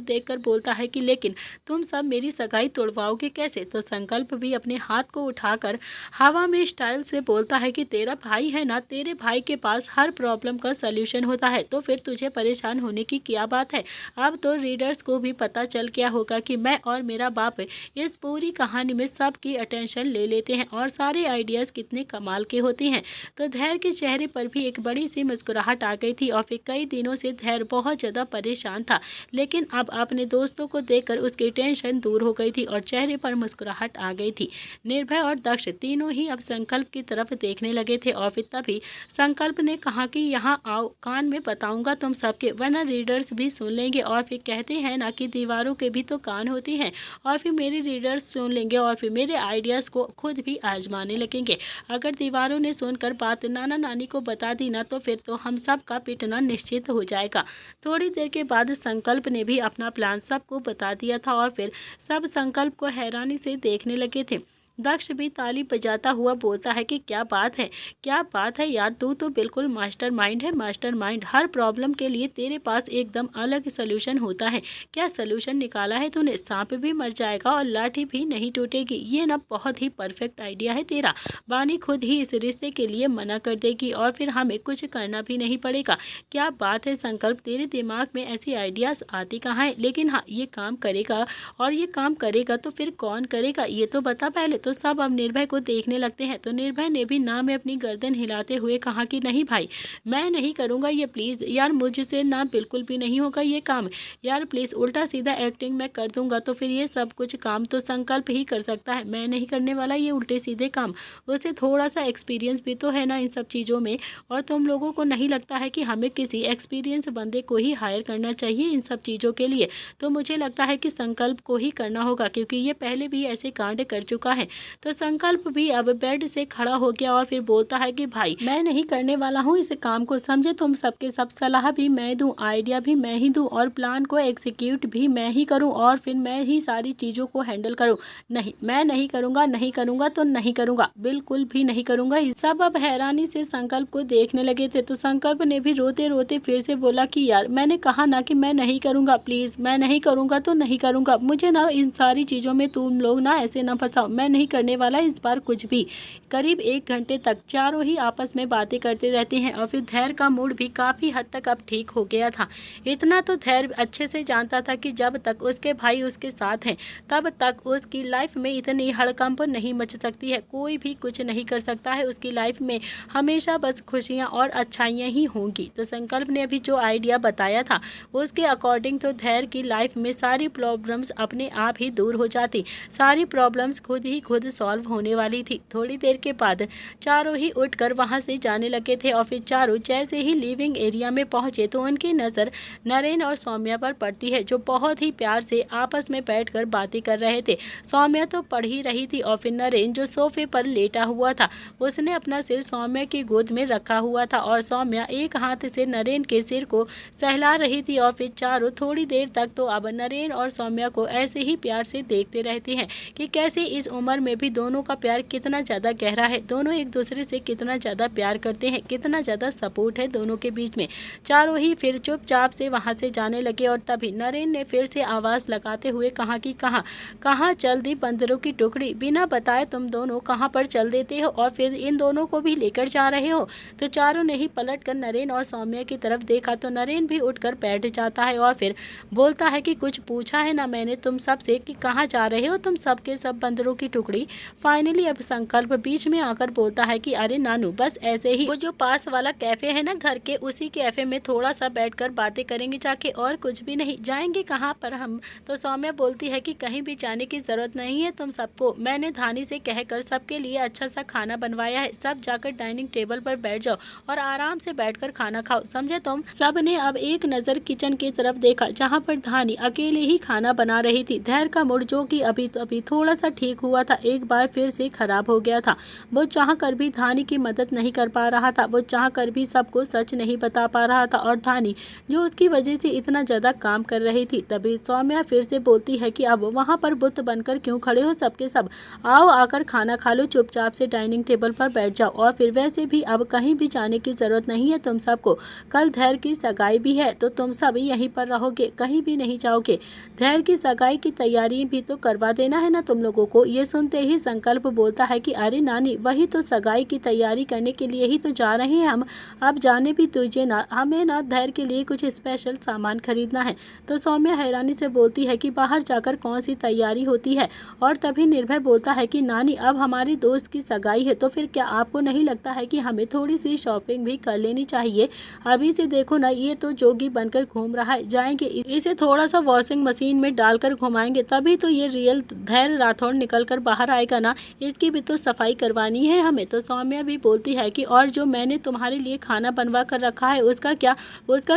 देखकर बोलता है कि लेकिन तुम सब मेरी सगाई तोड़वाओगे कैसे? तो संकल्प भी अपने हाथ को उठाकर हवा में स्टाइल से बोलता है कि तेरा भाई है ना, तेरे भाई के पास हर प्रॉब्लम का सल्यूशन होता है, तो फिर तुझे परेशान होने की क्या बात है? अब तो रीडर्स को भी पता चल गया होगा कि मैं और मेरा बाप इस पूरी कहानी में सबकी अटेंशन ले लेते हैं और सारे आइडियाज़ कितने कमाल के होते हैं। तो धैर्य के चेहरे पर भी एक बड़ी सी मुस्कुराहट आ गई थी और फिर कई दिनों से धैर्य बहुत ज़्यादा परेशान था, लेकिन अब अपने दोस्तों को देखकर उसकी टेंशन दूर हो गई थी और चेहरे पर मुस्कुराहट आ गई थी। निर्भय और दक्ष तीनों ही अब संकल्प की तरफ देखने लगे थे और फिर तभी संकल्प ने कहा कि यहाँ आओ, कान में बताऊंगा तुम सबके, वरना रीडर्स भी सुन लेंगे। और फिर कहते हैं ना कि दीवारों के भी तो कान होते हैं, और फिर मेरे रीडर्स सुन लेंगे और फिर मेरे आइडियाज़ को खुद भी आजमाने लगेंगे। अगर दीवारों ने सुनकर बात नाना नानी को बता दी ना, तो फिर तो हम सब का पिटना निश्चित हो जाएगा। थोड़ी देर के बाद संकल्प ने भी अपना प्लान सबको बता दिया था और फिर सब संकल्प को हैरानी से देखने लगे थे। दक्ष भी ताली बजाता हुआ बोलता है कि क्या बात है, क्या बात है यार, तू तो बिल्कुल मास्टरमाइंड है, मास्टरमाइंड। हर प्रॉब्लम के लिए तेरे पास एकदम अलग सलूशन होता है। क्या सलूशन निकाला है तूने? सांप भी मर जाएगा और लाठी भी नहीं टूटेगी। ये ना बहुत ही परफेक्ट आइडिया है तेरा। वानी खुद ही इस रिश्ते के लिए मना कर देगी और फिर हमें कुछ करना भी नहीं पड़ेगा। क्या बात है संकल्प, तेरे दिमाग में ऐसी आइडियाज़ आती कहाँ है? लेकिन हाँ, ये काम करेगा, और ये काम करेगा तो फिर कौन करेगा ये तो बता पहले। तो सब अब निर्भय को देखने लगते हैं। तो निर्भय ने भी ना में अपनी गर्दन हिलाते हुए कहा कि नहीं भाई, मैं नहीं करूँगा ये, प्लीज़ यार, मुझसे ना बिल्कुल भी नहीं होगा ये काम यार, प्लीज़। उल्टा सीधा एक्टिंग मैं कर दूंगा तो फिर ये सब कुछ काम तो संकल्प ही कर सकता है, मैं नहीं करने वाला ये उल्टे सीधे काम। उसे थोड़ा सा एक्सपीरियंस भी तो है ना इन सब चीज़ों में, और तुम लोगों को नहीं लगता है कि हमें किसी एक्सपीरियंस बंदे को ही हायर करना चाहिए इन सब चीज़ों के लिए? तो मुझे लगता है कि संकल्प को ही करना होगा, क्योंकि ये पहले भी ऐसे कांड कर चुका है। तो संकल्प भी अब बेड से खड़ा हो गया और फिर बोलता है कि भाई, मैं नहीं करने वाला हूँ इस काम को, समझे तुम सबके सब। सलाह भी मैं दूँ, आइडिया भी मैं ही दूँ और प्लान को एग्जीक्यूट भी मैं ही करूँ और फिर मैं ही सारी चीज़ों को हैंडल करूँ। नहीं, मैं नहीं करूँगा, नहीं करूँगा तो नहीं करूँगा, बिल्कुल भी नहीं करूँगा। सब अब हैरानी से संकल्प को देखने लगे थे। तो संकल्प ने भी रोते रोते फिर से बोला कि यार, मैंने कहा ना कि मैं नहीं करूँगा, प्लीज़, मैं नहीं करूँगा तो नहीं करूँगा। मुझे ना इन सारी चीज़ों में तुम लोग ना ऐसे ना फंसाओ, मैं नहीं करने वाला इस बार कुछ भी। करीब 1 घंटे तक चारों ही आपस में बातें करते रहते हैं और फिर धैर्य का मूड भी काफ़ी हद तक अब ठीक हो गया था। इतना तो धैर्य अच्छे से जानता था कि जब तक उसके भाई उसके साथ हैं तब तक उसकी लाइफ में इतनी हड़कंप नहीं मच सकती है, कोई भी कुछ नहीं कर सकता है उसकी लाइफ में, हमेशा बस खुशियाँ और अच्छाइयाँ ही होंगी। तो संकल्प ने अभी जो आइडिया बताया था उसके अकॉर्डिंग तो धैर्य की लाइफ में सारी प्रॉब्लम्स अपने आप ही दूर हो जाती, सारी प्रॉब्लम्स खुद ही खुद सॉल्व होने वाली थी। थोड़ी देर के बाद चारों ही उठकर वहां से जाने लगे थे और फिर चारों जैसे ही लिविंग एरिया में पहुंचे तो उनकी नज़र नरेन और सौम्या पर पड़ती है, जो बहुत ही प्यार से आपस में बैठकर बातें कर रहे थे। सौम्या तो पढ़ ही रही थी और फिर नरेन जो सोफे पर लेटा हुआ था उसने अपना सिर सौम्या की गोद में रखा हुआ था और सौम्या एक हाथ से नरेन के सिर को सहला रही थी। और फिर चारों थोड़ी देर तक तो अब नरेन और सौम्या को ऐसे ही प्यार से देखते रहते हैं कि कैसे इस उम्र में भी दोनों का प्यार कितना ज़्यादा गहरा है, दोनों एक दूसरे से कितना ज़्यादा प्यार करते हैं, कितना ज़्यादा सपोर्ट है दोनों के बीच में। चारों ही फिर चुपचाप से वहाँ से जाने लगे और तभी नरेन ने फिर से आवाज़ लगाते हुए कहा कि कहाँ चल दी बंदरों की टुकड़ी, बिना बताए तुम दोनों कहाँ पर चल देते हो और फिर इन दोनों को भी लेकर जा रहे हो। तो चारों ने ही पलट कर नरेन और सौम्या की तरफ देखा तो नरेन भी उठकर बैठ जाता है और फिर बोलता है कि कुछ पूछा है ना मैंने तुम सबसे कि कहाँ जा रहे हो तुम सबके सब बंदरों की टुकड़ी टुकड़ी। फाइनली अब संकल्प बीच में आकर बोलता है कि अरे नानू, बस ऐसे ही वो जो पास वाला कैफे है ना घर के, उसी कैफे में थोड़ा सा बैठकर बातें करेंगे जाके, और कुछ भी नहीं। जाएंगे कहाँ पर हम? तो सौम्या बोलती है कि कहीं भी जाने की जरूरत नहीं है तुम सबको, मैंने धानी से कहकर सबके लिए अच्छा सा खाना बनवाया है, सब जाकर डाइनिंग टेबल पर बैठ जाओ और आराम से बैठकर खाना खाओ, समझे तुम? सब ने अब एक नजर किचन की तरफ देखा जहाँ पर धानी अकेले ही खाना बना रही थी। धैर्य का मूड, जो कि अभी थोड़ा सा ठीक हुआ था, एक बार फिर से खराब हो गया था। वो चाह कर भी धानी की मदद नहीं कर पा रहा था, वो चाह कर भी सबको सच नहीं बता पा रहा था, और धानी जो उसकी वजह से इतना ज्यादा काम कर रही थी। तभी सौम्या फिर से बोलती है कि अब वहाँ पर बुत बनकर क्यों खड़े हो सबके सब, आओ आकर खाना खा लो, चुपचाप से डाइनिंग टेबल पर बैठ जाओ। और फिर वैसे भी अब कहीं भी जाने की जरूरत नहीं है तुम सबको, कल धैर्य की सगाई भी है, तो तुम सब यहीं पर रहोगे, कहीं भी नहीं जाओगे। धैर्य की सगाई की तैयारी भी तो करवा देना है ना तुम लोगों को। ये सुनते ही संकल्प बोलता है कि अरे नानी, वही तो सगाई की तैयारी करने के लिए ही तो जा रहे हैं हम, अब जाने भी तुझे ना, हमें ना धैर्य के लिए कुछ स्पेशल सामान खरीदना है। तो सौम्या हैरानी से बोलती है कि बाहर जाकर कौन सी तैयारी होती है, और तभी निर्भय बोलता है कि नानी, अब हमारी दोस्त की सगाई है, तो फिर क्या आपको नहीं लगता है कि हमें थोड़ी सी शॉपिंग भी कर लेनी चाहिए? अभी से देखो ना, ये तो जोगी बनकर घूम रहा है, जाएंगे इसे थोड़ा सा वॉशिंग मशीन में डालकर घुमाएंगे, तभी तो ये रियल धैर्य राठौड़ निकल कर बाहर आएगा ना, इसकी भी तो सफाई करवानी है हमें। तो सौम्या भी बोलती है कि और जो मैंने तुम्हारे लिए खाना बनवा कर रखा है उसका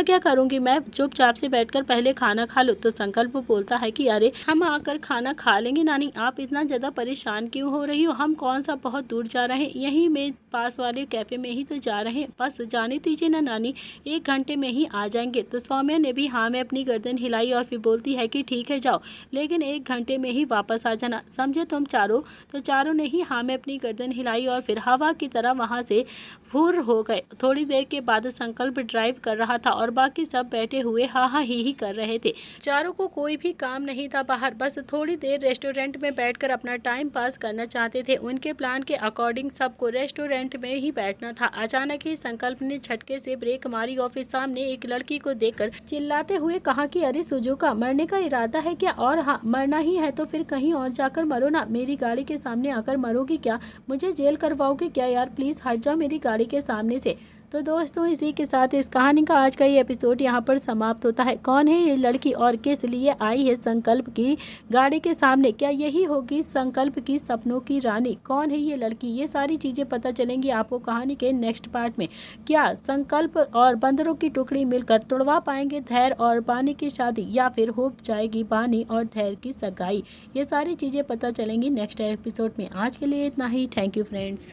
क्या करूंगी मैं, चुपचाप से बैठकर पहले खाना खा लो। तो संकल्प बोलता है कि अरे हम आकर खाना खा लेंगे नानी, आप इतना ज्यादा परेशान क्यों हो रही हो, हम कौन सा बहुत दूर जा रहे हैं, यहीं में पास वाले कैफे में ही तो जा रहे हैं, बस जाने दीजिए ना नानी, 1 घंटे में ही आ जाएंगे। तो सौम्या ने भी हाँ में अपनी गर्दन हिलाई और फिर बोलती है कि ठीक है जाओ, लेकिन 1 घंटे में ही वापस आ जाना, समझे तुम चारों? तो चारों ने ही हाँ में अपनी गर्दन हिलाई और फिर हवा की तरह वहाँ से फुर हो गए। थोड़ी देर के बाद संकल्प ड्राइव कर रहा था और बाकी सब बैठे हुए हा हा ही कर रहे थे। चारों को कोई भी काम नहीं था बाहर, बस थोड़ी देर रेस्टोरेंट में बैठकर अपना टाइम पास करना चाहते थे। उनके प्लान के अकॉर्डिंग सबको रेस्टोरेंट में ही बैठना था। अचानक ही संकल्प ने झटके से ब्रेक मारी और फिर सामने एक लड़की को देखकर चिल्लाते हुए कहा कि अरे सुजुका, मरने का इरादा है क्या? और हाँ, मरना ही है तो फिर कहीं और जाकर मरो ना, मेरी गाड़ी के सामने आकर मरोगी क्या? मुझे जेल करवाओगे क्या यार? प्लीज हट जाओ मेरी गाड़ी के सामने से। तो दोस्तों, इसी के साथ इस कहानी का आज का ये एपिसोड यहाँ पर समाप्त होता है। कौन है ये लड़की और किस लिए आई है संकल्प की गाड़ी के सामने? क्या यही होगी संकल्प की सपनों की रानी? कौन है ये लड़की? ये सारी चीज़ें पता चलेंगी आपको कहानी के नेक्स्ट पार्ट में। क्या संकल्प और बंदरों की टुकड़ी मिलकर तुड़वा पाएंगे धैर्य और बानी की शादी, या फिर हो जाएगी बानी और धैर्य की सगाई? ये सारी चीज़ें पता चलेंगी नेक्स्ट एपिसोड में। आज के लिए इतना ही। Thank you friends.